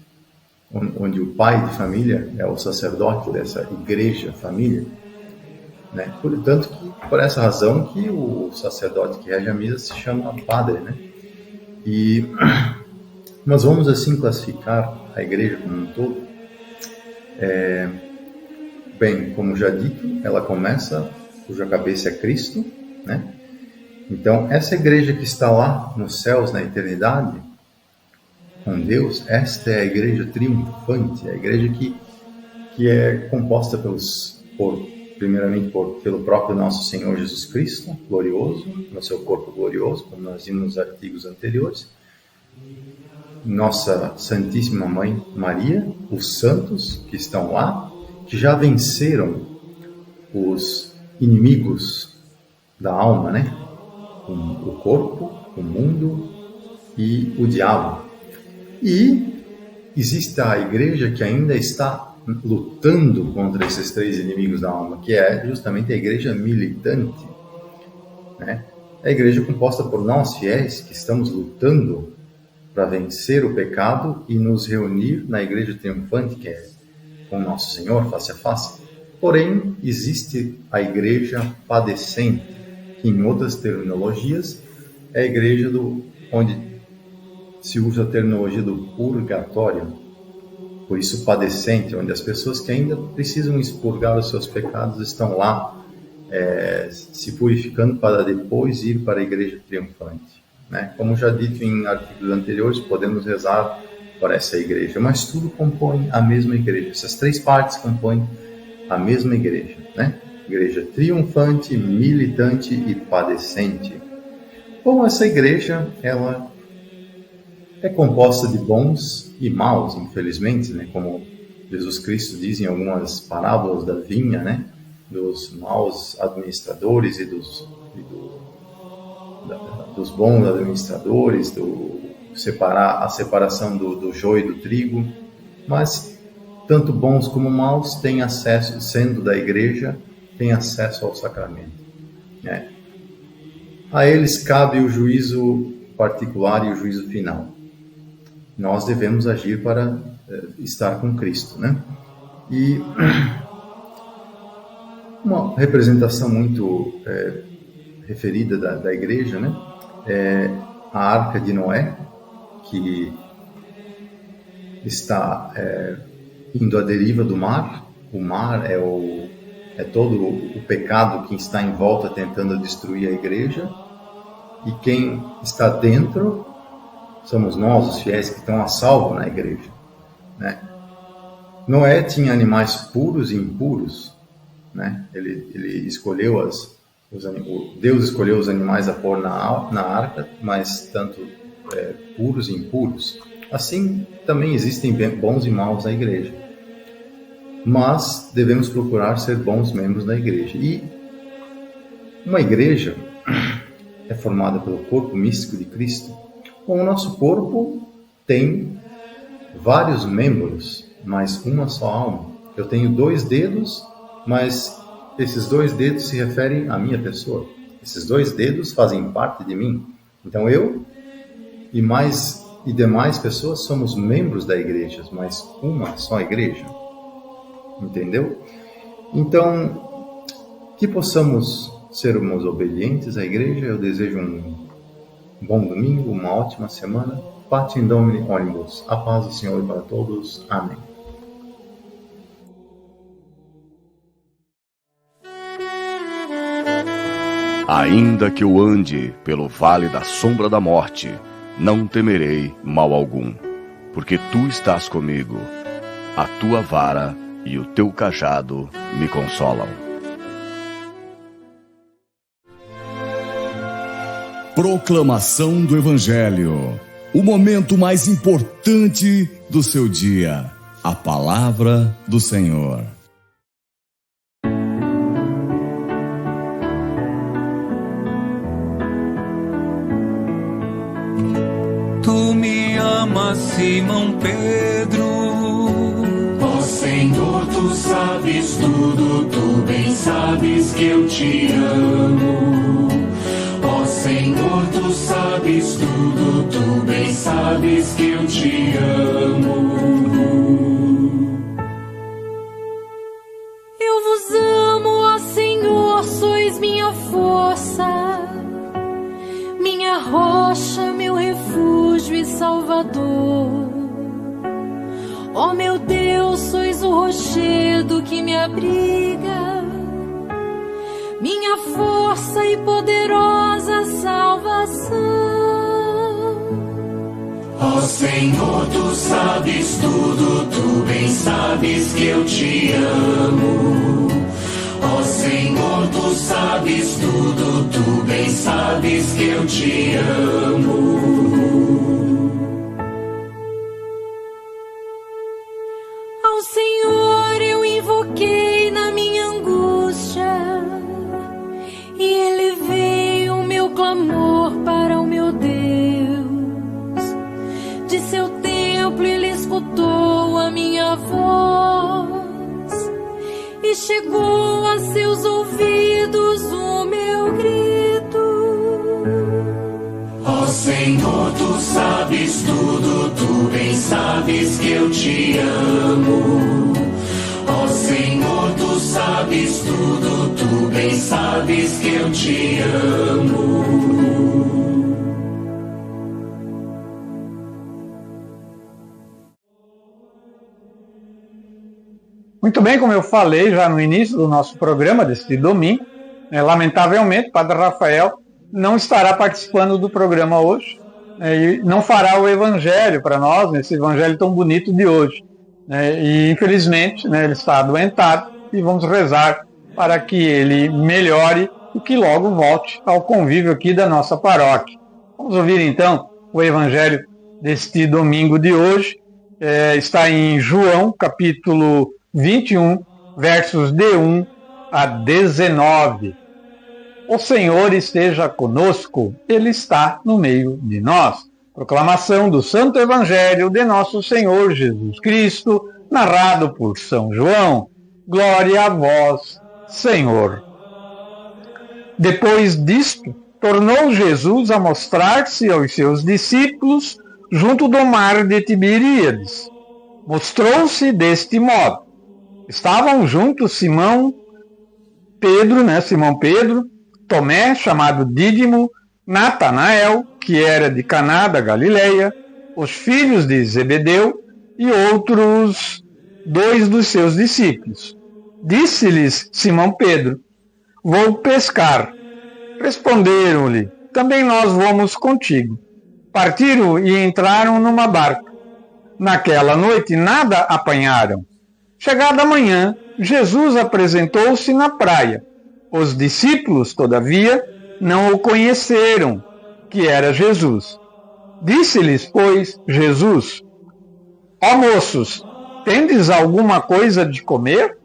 [SPEAKER 12] onde o pai de família é o sacerdote dessa igreja família, né? Portanto, por essa razão que o sacerdote que rege a missa se chama padre, né? E nós vamos assim classificar a igreja como um todo. Bem, como já dito, ela começa, cuja cabeça é Cristo, né? Então, essa igreja que está lá nos céus, na eternidade, com Deus, esta é a igreja triunfante, a igreja que é composta primeiramente pelo próprio nosso Senhor Jesus Cristo, glorioso, no seu corpo glorioso, como nós vimos nos artigos anteriores, nossa Santíssima Mãe Maria, os santos que estão lá, que já venceram os inimigos da alma, né? O corpo, o mundo e o diabo. E existe a igreja que ainda está lutando contra esses três inimigos da alma, que é justamente a igreja militante, né? É a igreja composta por nós fiéis que estamos lutando para vencer o pecado e nos reunir na igreja triunfante, que é com nosso Senhor face a face. Porém, existe a igreja padecente, que em outras terminologias é a igreja onde se usa a terminologia do purgatório, por isso padecente, onde as pessoas que ainda precisam expurgar os seus pecados estão lá se purificando para depois ir para a igreja triunfante, né? Como já dito em artigos anteriores, podemos rezar para essa igreja, mas tudo compõe a mesma igreja. Essas três partes compõem a mesma igreja, né? Igreja triunfante, militante e padecente. Bom, essa igreja, ela é composta de bons e maus, infelizmente, né? Como Jesus Cristo diz em algumas parábolas da vinha, né? Dos maus administradores e dos bons administradores, a separação do joio e do trigo. Mas tanto bons como maus têm acesso, sendo da igreja, têm acesso ao sacramento, né? A eles cabe o juízo particular e o juízo final. Nós devemos agir para estar com Cristo, né? E uma representação muito referida da igreja, né? É a Arca de Noé, que está indo à deriva do mar. O mar é todo o pecado que está em volta tentando destruir a igreja, e quem está dentro somos nós, os fiéis que estão a salvo na igreja, né? Noé tinha animais puros e impuros, né? Ele escolheu Deus escolheu os animais a pôr na arca, mas tanto puros e impuros. Assim também existem bons e maus na igreja, mas devemos procurar ser bons membros da igreja. E uma igreja é formada pelo corpo místico de Cristo. Bom, o nosso corpo tem vários membros, mas uma só alma. Eu tenho 2 dedos, mas esses 2 dedos se referem à minha pessoa. Esses 2 dedos fazem parte de mim. Então eu e demais pessoas somos membros da igreja, mas uma só igreja. Entendeu? Então, que possamos sermos obedientes à igreja. Eu desejo um bom domingo, uma ótima semana. Pace in Domini omnibus. A paz do Senhor para todos. Amém.
[SPEAKER 1] Ainda que eu ande pelo vale da sombra da morte, não temerei mal algum, porque tu estás comigo. A tua vara e o teu cajado me consolam. Proclamação do Evangelho. O momento mais importante do seu dia. A palavra do Senhor.
[SPEAKER 5] Tu me amas, Simão Pedro.
[SPEAKER 13] Ó Senhor, tu sabes tudo, tu bem sabes que eu te amo. Ó Senhor, tu sabes tudo, tu bem sabes que eu te amo.
[SPEAKER 6] Eu vos amo, ó Senhor, sois minha força, minha rocha, meu refúgio e salvador. Ó meu Deus, sois o rochedo que me abriga, minha força e poderosa salvação.
[SPEAKER 13] Ó Senhor, tu sabes tudo, tu bem sabes que eu te amo. Ó Senhor, tu sabes tudo, tu bem sabes que eu te amo.
[SPEAKER 6] Ao Senhor eu invoquei na minha angústia, e Ele veio o meu clamor para o meu Deus. De seu templo Ele escutou a minha voz, e chegou a seus ouvidos o meu grito.
[SPEAKER 13] Ó Senhor, tu sabes tudo, tu bem sabes que eu te amo. Ó Senhor, tu sabes tudo, tu bem sabes que eu te amo.
[SPEAKER 7] Muito bem, como eu falei já no início do nosso programa deste domingo, lamentavelmente, Padre Rafael não estará participando do programa hoje, e não fará o evangelho para nós, nesse evangelho tão bonito de hoje. E infelizmente ele está adoentado e vamos rezar para que ele melhore e que logo volte ao convívio aqui da nossa paróquia. Vamos ouvir então o evangelho deste domingo de hoje. Está em João, capítulo 21, versos de 1 a 19. O Senhor esteja conosco, Ele está no meio de nós. Proclamação do Santo Evangelho de nosso Senhor Jesus Cristo, narrado por São João. Glória a vós, Senhor. Depois disto, tornou Jesus a mostrar-se aos seus discípulos junto do mar de Tiberíades. Mostrou-se deste modo. Estavam juntos Simão Pedro, Tomé, chamado Dídimo, Natanael, que era de Caná da Galileia, os filhos de Zebedeu e outros 2 dos seus discípulos. Disse-lhes Simão Pedro: vou pescar. Responderam-lhe: também nós vamos contigo. Partiram e entraram numa barca. Naquela noite nada apanharam. Chegada a manhã, Jesus apresentou-se na praia. Os discípulos, todavia, não o conheceram, que era Jesus. Disse-lhes, pois, Jesus: ó moços, tendes alguma coisa de comer?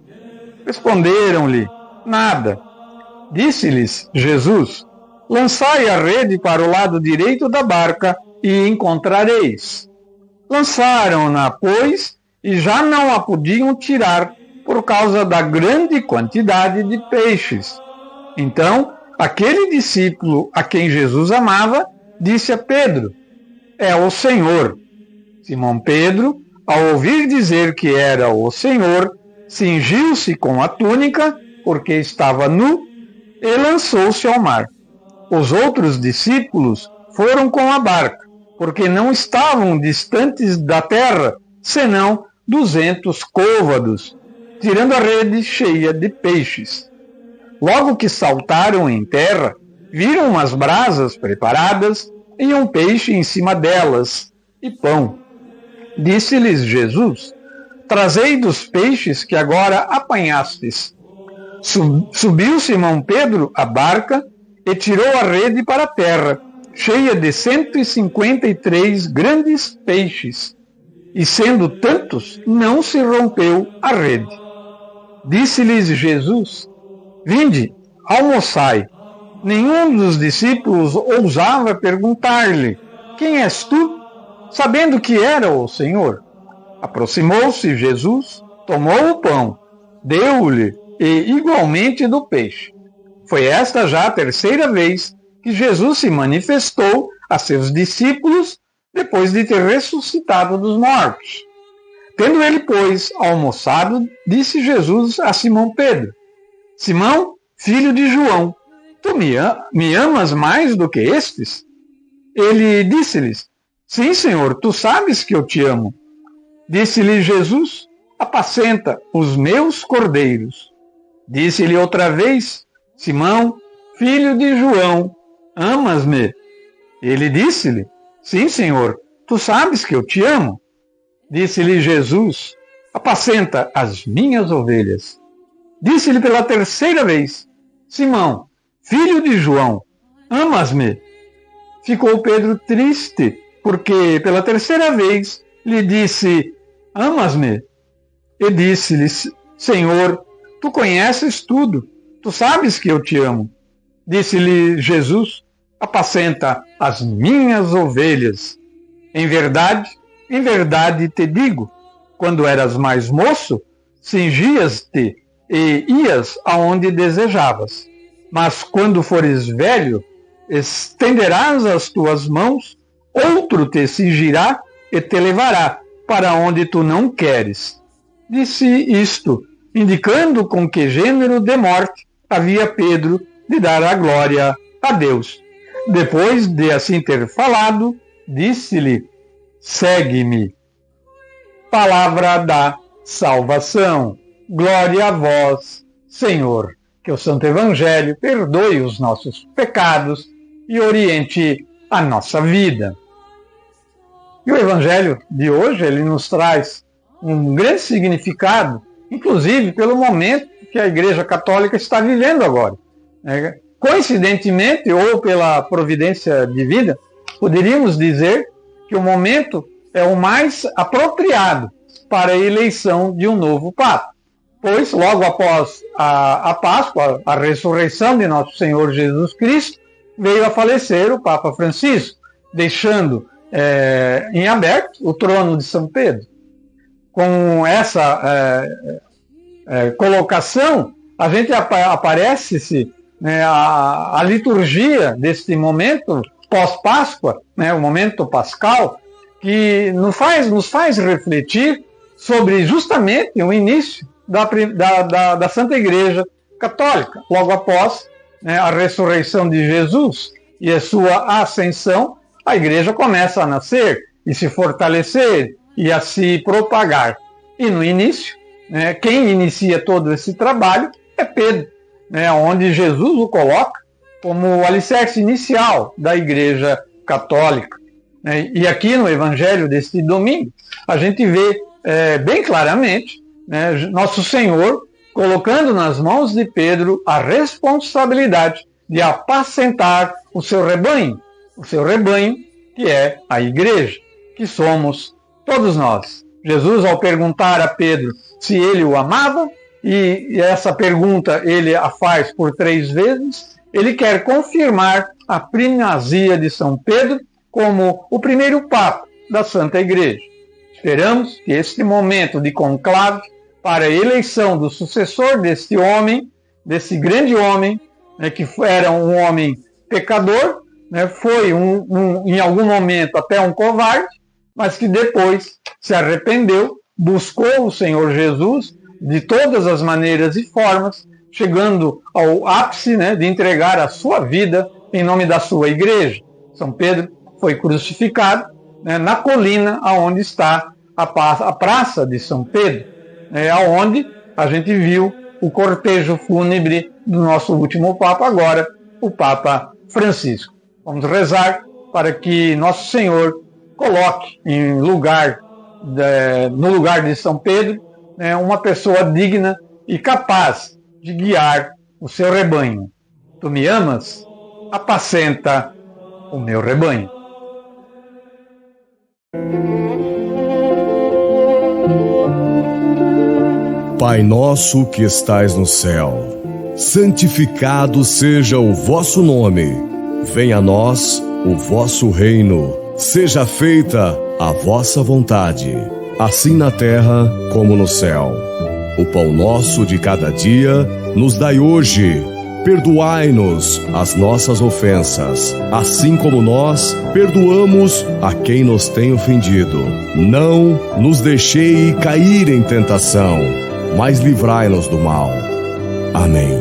[SPEAKER 7] Responderam-lhe: nada. Disse-lhes Jesus: lançai a rede para o lado direito da barca e encontrareis. Lançaram-na, pois, e já não a podiam tirar por causa da grande quantidade de peixes. Então, aquele discípulo a quem Jesus amava disse a Pedro: é o Senhor. Simão Pedro, ao ouvir dizer que era o Senhor, cingiu-se com a túnica, porque estava nu, e lançou-se ao mar. Os outros discípulos foram com a barca, porque não estavam distantes da terra, senão 200 côvados, tirando a rede cheia de peixes. Logo que saltaram em terra, viram umas brasas preparadas e um peixe em cima delas, e pão. Disse-lhes Jesus: trazei dos peixes que agora apanhastes. Subiu Simão Pedro à barca e tirou a rede para a terra, cheia de 153 grandes peixes. E sendo tantos, não se rompeu a rede. Disse-lhes Jesus: vinde, almoçai. Nenhum dos discípulos ousava perguntar-lhe: quem és tu? Sabendo que era o Senhor. Aproximou-se Jesus, tomou o pão, deu-lhe, e igualmente do peixe. Foi esta já a terceira vez que Jesus se manifestou a seus discípulos depois de ter ressuscitado dos mortos. Tendo ele, pois, almoçado, disse Jesus a Simão Pedro: Simão, filho de João, tu me amas mais do que estes? Ele disse-lhes: sim, Senhor, tu sabes que eu te amo. Disse-lhe Jesus: apacenta os meus cordeiros. Disse-lhe outra vez: Simão, filho de João, amas-me? Ele disse-lhe: sim, Senhor, tu sabes que eu te amo. Disse-lhe Jesus: apacenta as minhas ovelhas. Disse-lhe pela terceira vez: Simão, filho de João, amas-me? Ficou Pedro triste, porque pela terceira vez lhe disse: amas-me? E disse-lhe: Senhor, tu conheces tudo, tu sabes que eu te amo. Disse-lhe Jesus: apacenta as minhas ovelhas. Em verdade te digo, quando eras mais moço, cingias-te e ias aonde desejavas. Mas quando fores velho, estenderás as tuas mãos, outro te cingirá e te levará para onde tu não queres. Disse isto, indicando com que gênero de morte havia Pedro de dar a glória a Deus. Depois de assim ter falado, disse-lhe: segue-me. Palavra da salvação. Glória a vós, Senhor. Que o Santo Evangelho perdoe os nossos pecados e oriente a nossa vida. E o Evangelho de hoje, ele nos traz um grande significado, inclusive pelo momento que a Igreja Católica está vivendo agora. Coincidentemente, ou pela providência divina, poderíamos dizer que o momento é o mais apropriado para a eleição de um novo Papa. Pois, logo após a Páscoa, a ressurreição de nosso Senhor Jesus Cristo, veio a falecer o Papa Francisco, deixando em aberto o trono de São Pedro. Com essa colocação, a gente aparece-se a liturgia deste momento pós-Páscoa, o momento pascal, que nos faz refletir sobre justamente o início da Santa Igreja Católica. Logo após a ressurreição de Jesus e a sua ascensão, a Igreja começa a nascer e se fortalecer e a se propagar. E no início, quem inicia todo esse trabalho é Pedro, onde Jesus o coloca como o alicerce inicial da Igreja Católica. E aqui no Evangelho deste domingo, a gente vê bem claramente Nosso Senhor colocando nas mãos de Pedro a responsabilidade de apacentar o seu rebanho que é a Igreja, que somos todos nós. Jesus, ao perguntar a Pedro se ele o amava, e essa pergunta ele a faz por 3 vezes, ele quer confirmar a primazia de São Pedro como o primeiro Papa da Santa Igreja. Esperamos que este momento de conclave para a eleição do sucessor deste homem, desse grande homem, que era um homem pecador, foi em algum momento até um covarde, mas que depois se arrependeu, buscou o Senhor Jesus de todas as maneiras e formas, chegando ao ápice de entregar a sua vida em nome da sua igreja. São Pedro foi crucificado na colina onde está a Praça de São Pedro, onde a gente viu o cortejo fúnebre do nosso último Papa, agora o Papa Francisco. Vamos rezar para que Nosso Senhor coloque no lugar de São Pedro uma pessoa digna e capaz de guiar o seu rebanho. Tu me amas? Apacenta o meu rebanho.
[SPEAKER 1] Pai nosso que estais no céu, santificado seja o vosso nome. Venha a nós o vosso reino. Seja feita a vossa vontade, assim na terra como no céu. O pão nosso de cada dia nos dai hoje. Perdoai-nos as nossas ofensas, assim como nós perdoamos a quem nos tem ofendido. Não nos deixei cair em tentação, mas livrai-nos do mal. Amém.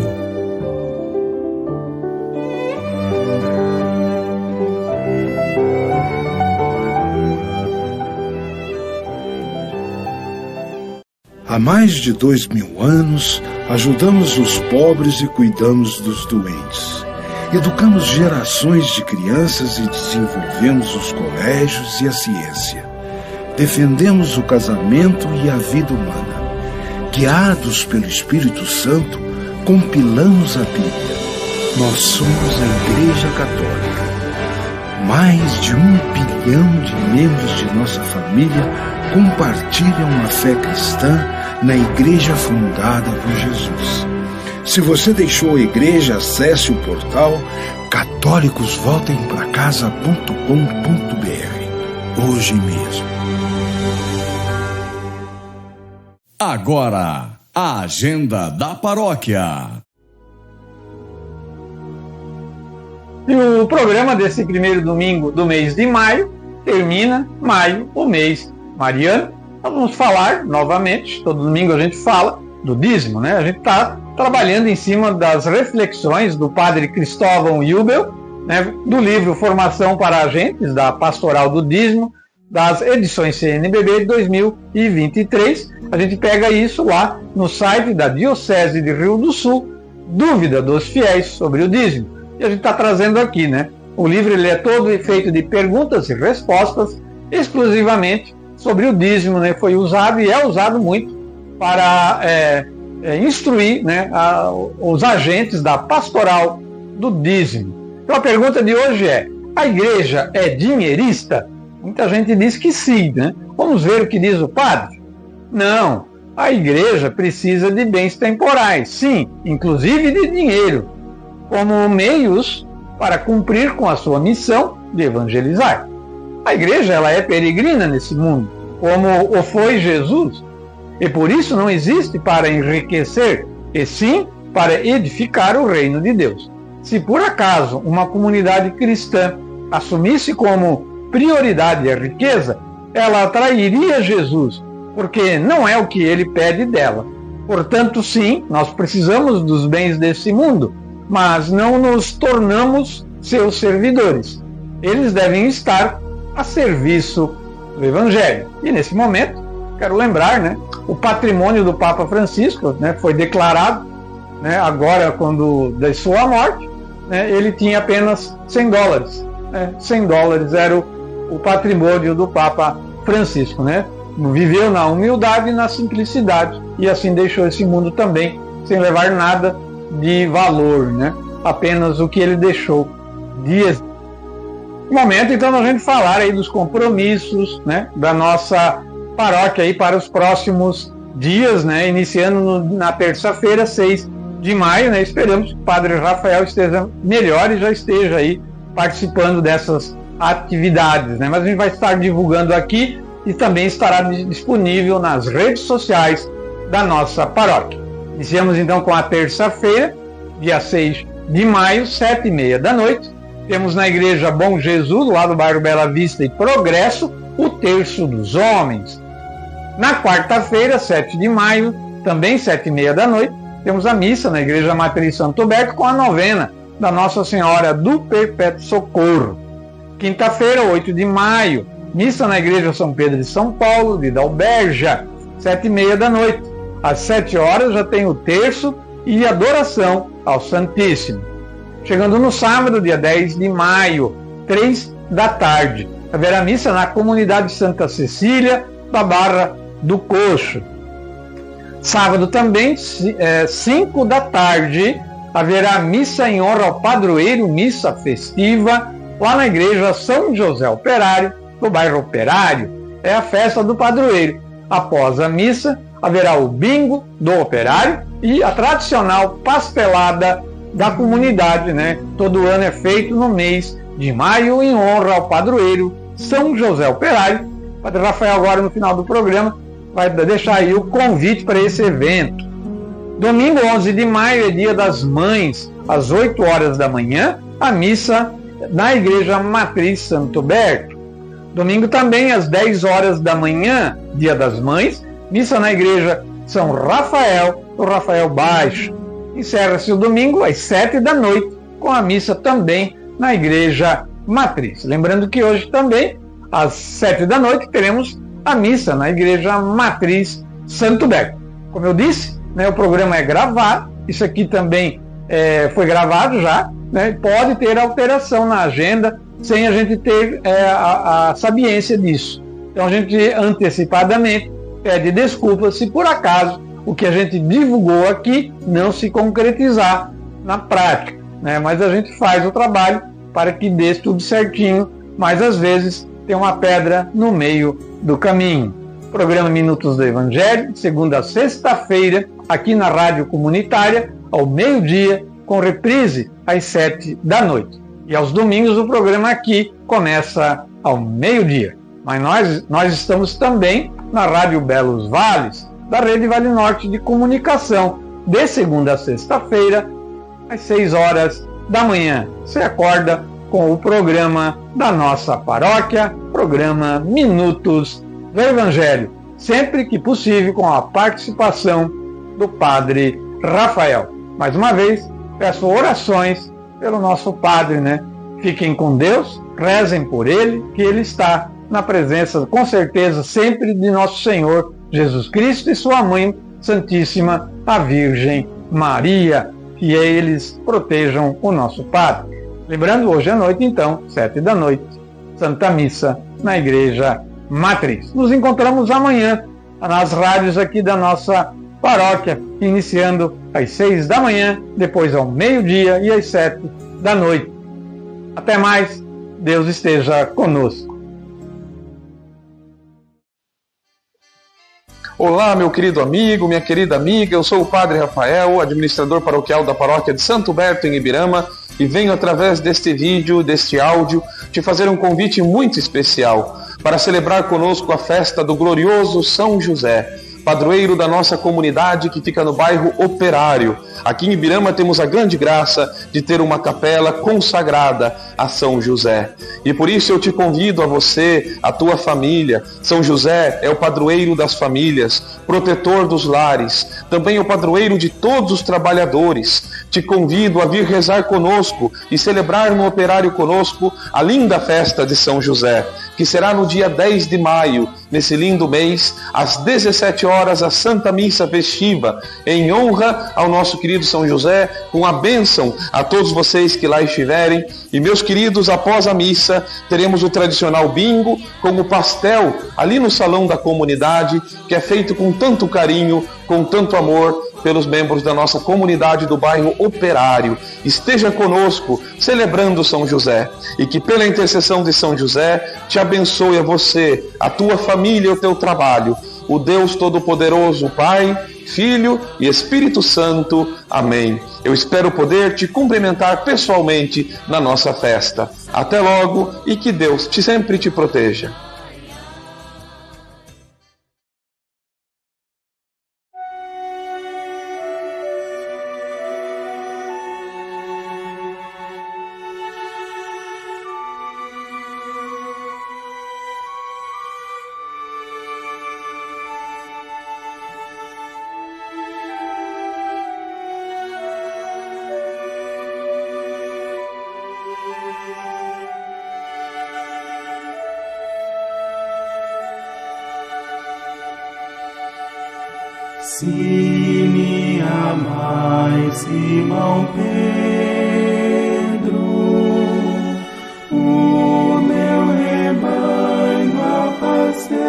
[SPEAKER 14] Há mais de 2000 anos, ajudamos os pobres e cuidamos dos doentes. Educamos gerações de crianças e desenvolvemos os colégios e a ciência. Defendemos o casamento e a vida humana. Guiados pelo Espírito Santo, compilamos a Bíblia. Nós somos a Igreja Católica. Mais de 1 bilhão de membros de nossa família compartilham a fé cristã na igreja fundada por Jesus. Se você deixou a igreja, acesse o portal católicosvoltempracasa.com.br hoje mesmo.
[SPEAKER 1] Agora, a agenda da paróquia.
[SPEAKER 7] E o programa desse primeiro domingo do mês de maio termina maio, o mês mariano. Nós vamos falar novamente, todo domingo a gente fala do dízimo, A gente está trabalhando em cima das reflexões do padre Cristóvão Jubel, do livro Formação para Agentes, da Pastoral do Dízimo, das edições CNBB de 2023. A gente pega isso lá no site da Diocese de Rio do Sul, Dúvida dos Fiéis sobre o Dízimo. E a gente está trazendo aqui, né? O livro ele é todo feito de perguntas e respostas exclusivamente sobre o dízimo, né? Foi usado e é usado muito para instruir, né, os agentes da pastoral do dízimo. Então a pergunta de hoje é: a igreja é dinheirista? Muita gente diz que sim, né? Vamos ver o que diz o padre. Não, a igreja precisa de bens temporais, sim, inclusive de dinheiro, como meios para cumprir com a sua missão de evangelizar. A igreja ela é peregrina nesse mundo, como o foi Jesus, e por isso não existe para enriquecer, e sim para edificar o reino de Deus. Se por acaso uma comunidade cristã assumisse como prioridade a riqueza, ela atrairia Jesus, porque não é o que ele pede dela. Portanto, sim, nós precisamos dos bens desse mundo, mas não nos tornamos seus servidores. Eles devem estar a serviço do Evangelho. E nesse momento, quero lembrar, né, o patrimônio do Papa Francisco, né, foi declarado, né, agora quando da sua morte, né, ele tinha apenas $100. Né, $100 era o patrimônio do Papa Francisco, né? Viveu na humildade e na simplicidade e assim deixou esse mundo também sem levar nada de valor, né? Apenas o que ele deixou de momento, então, a gente falar aí dos compromissos, né, da nossa paróquia aí para os próximos dias, né, iniciando na terça-feira, 6 de maio, né? Esperamos que o Padre Rafael esteja melhor e já esteja aí participando dessas atividades, né? Mas a gente vai estar divulgando aqui e também estará disponível nas redes sociais da nossa paróquia. Iniciamos então com a terça-feira, dia 6 de maio, 7h30 da noite. Temos na Igreja Bom Jesus, lá do bairro Bela Vista e Progresso, o Terço dos Homens. Na quarta-feira, 7 de maio, também 7h30 da noite, temos a missa na Igreja Matriz Santo Berto com a novena da Nossa Senhora do Perpétuo Socorro. Quinta-feira, 8 de maio, missa na Igreja São Pedro de São Paulo, de Dalberja, 7h30 da noite. Às 7 horas já tem o terço e adoração ao Santíssimo. Chegando no sábado, dia 10 de maio, 3 da tarde, haverá missa na comunidade Santa Cecília, da Barra do Coxo. Sábado também, 5 da tarde, haverá missa em honra ao padroeiro, missa festiva, lá na Igreja São José Operário, no bairro Operário. É a festa do padroeiro. Após a missa, haverá o bingo do Operário e a tradicional pastelada da comunidade, né? Todo ano é feito no mês de maio em honra ao padroeiro São José Operário. O Padre Rafael agora no final do programa vai deixar aí o convite para esse evento. Domingo 11 de maio é dia das mães, às 8 horas da manhã, a missa na Igreja Matriz Santo Berto. Domingo também às 10 horas da manhã, dia das mães, missa na Igreja São Rafael, do Rafael Baixo. Encerra-se o domingo às 7 da noite, com a missa também na Igreja Matriz. Lembrando que hoje também, às 7 da noite, teremos a missa na Igreja Matriz Santo Berto. Como eu disse, né, o programa é gravado, isso aqui também foi gravado já, né, pode ter alteração na agenda sem a gente ter a sabiência disso. Então a gente antecipadamente pede desculpas se por acaso o que a gente divulgou aqui não se concretizar na prática, né? Mas a gente faz o trabalho para que dê tudo certinho, mas às vezes tem uma pedra no meio do caminho. Programa Minutos do Evangelho, segunda a sexta-feira, aqui na Rádio Comunitária, ao meio-dia, com reprise às 7 da noite. E aos domingos o programa aqui começa ao meio-dia. Mas nós estamos também na Rádio Belos Vales, da Rede Vale Norte de Comunicação, de segunda a sexta-feira, às 6 horas da manhã. Você acorda com o programa da nossa paróquia, programa Minutos do Evangelho, sempre que possível com a participação do Padre Rafael. Mais uma vez, peço orações pelo nosso Padre, né? Fiquem com Deus, rezem por ele, que ele está na presença, com certeza, sempre de nosso Senhor Jesus Cristo e sua Mãe Santíssima, a Virgem Maria. Que eles protejam o nosso Padre. Lembrando, hoje à noite, então, 19h, Santa Missa na Igreja Matriz. Nos encontramos amanhã nas rádios aqui da nossa paróquia, iniciando às 6 da manhã, depois ao meio-dia e às 7 da noite. Até mais, Deus esteja conosco.
[SPEAKER 15] Olá, meu querido amigo, minha querida amiga, eu sou o Padre Rafael, administrador paroquial da paróquia de Santo Berto, em Ibirama, e venho através deste vídeo, deste áudio, te fazer um convite muito especial para celebrar conosco a festa do glorioso São José, padroeiro da nossa comunidade que fica no bairro Operário. Aqui em Ibirama temos a grande graça de ter uma capela consagrada a São José. E por isso eu te convido a você, a tua família. São José é o padroeiro das famílias, protetor dos lares, também o padroeiro de todos os trabalhadores. Te convido a vir rezar conosco e celebrar no Operário conosco a linda festa de São José, que será no dia 10 de maio, nesse lindo mês, às 17 horas, a Santa Missa Festiva, em honra ao nosso querido São José, com a bênção a todos vocês que lá estiverem. E meus queridos, após a missa, teremos o tradicional bingo com o pastel ali no salão da comunidade, que é feito com tanto carinho, com tanto amor pelos membros da nossa comunidade do bairro Operário. Esteja conosco, celebrando São José, e que pela intercessão de São José, te abençoe a você, a tua família e o teu trabalho. O Deus Todo-Poderoso, Pai, Filho e Espírito Santo. Amém. Eu espero poder te cumprimentar pessoalmente na nossa festa. Até logo e que Deus sempre te proteja.
[SPEAKER 13] Se me amais, Simão Pedro, o meu rebanho apacenta,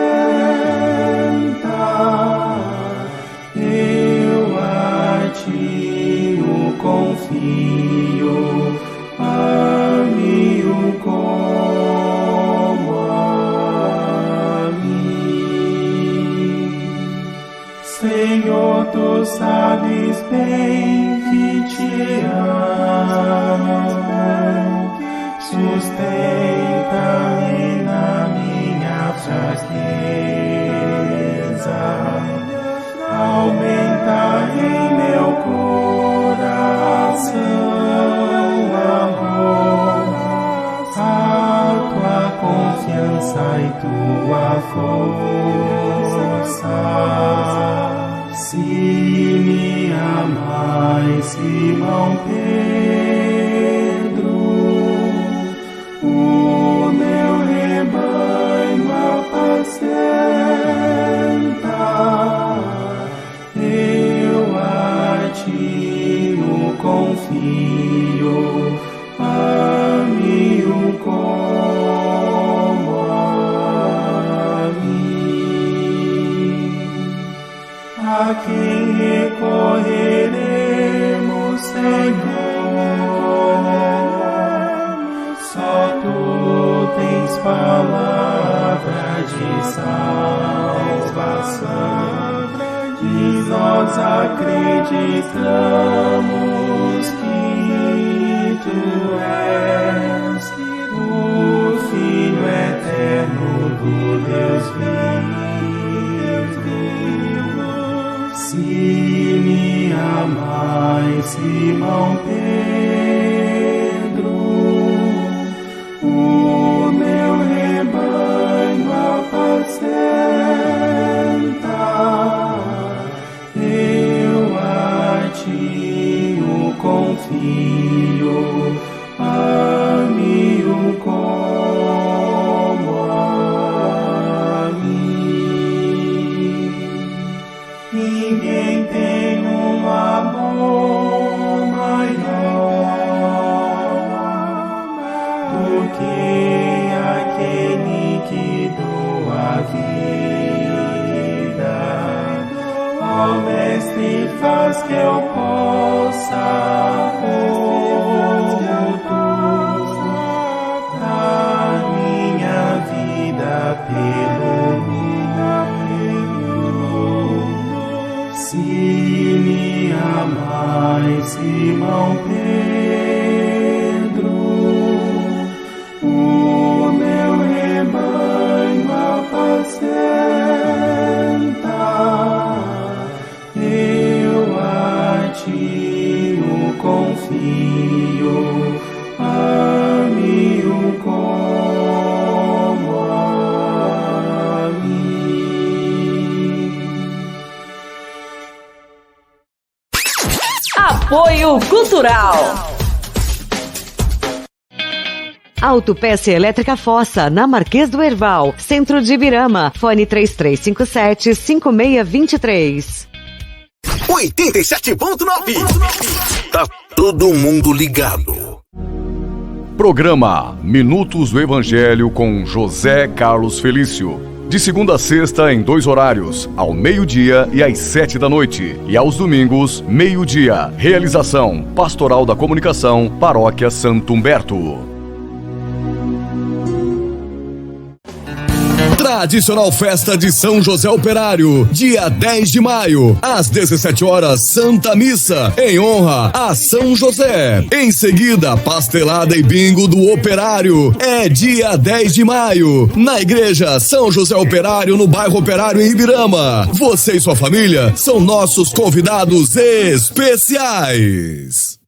[SPEAKER 13] eu a ti o confio, ame-o como a mim. Senhor, tu sabes bem que te amo, sustenta-me na minha fraqueza, aumenta em meu coração amor, a tua confiança e tua força. Se me amais, Simão Pedro, o meu rebanho apacenta, eu a ti o confio, ame-o como a mim. A quem recorreremos, Senhor? Só tu tens palavra de salvação, e nós acreditamos que tu és o Filho eterno do Deus vivo. Se me amais, Simão Pedro, o meu rebanho apacenta, eu a ti o confio, ame-o como a Ó Mestre, faz que eu possa dar minha vida pelo mundo. Se me amais, Simão Pedro, o meu rebanho apacenta, eu a ti o confio, ame-o como a mim.
[SPEAKER 16] Apoio Cultural.
[SPEAKER 17] Autopeça Elétrica Fossa, na Marquês do Herval, Centro de Ibirama. Fone 3357-5623.
[SPEAKER 4] 87.9. Tá todo mundo ligado.
[SPEAKER 1] Programa Minutos do Evangelho com José Carlos Felício. De segunda a sexta em 2 horários, ao meio-dia e às 7 da noite. E aos domingos, meio-dia. Realização Pastoral da Comunicação, Paróquia Santo Humberto.
[SPEAKER 18] Tradicional festa de São José Operário, dia 10 de maio, às 17 horas, Santa Missa, em honra a São José. Em seguida, pastelada e bingo do Operário. É dia 10 de maio, na Igreja São José Operário, no bairro Operário, em Ibirama. Você e sua família são nossos convidados especiais.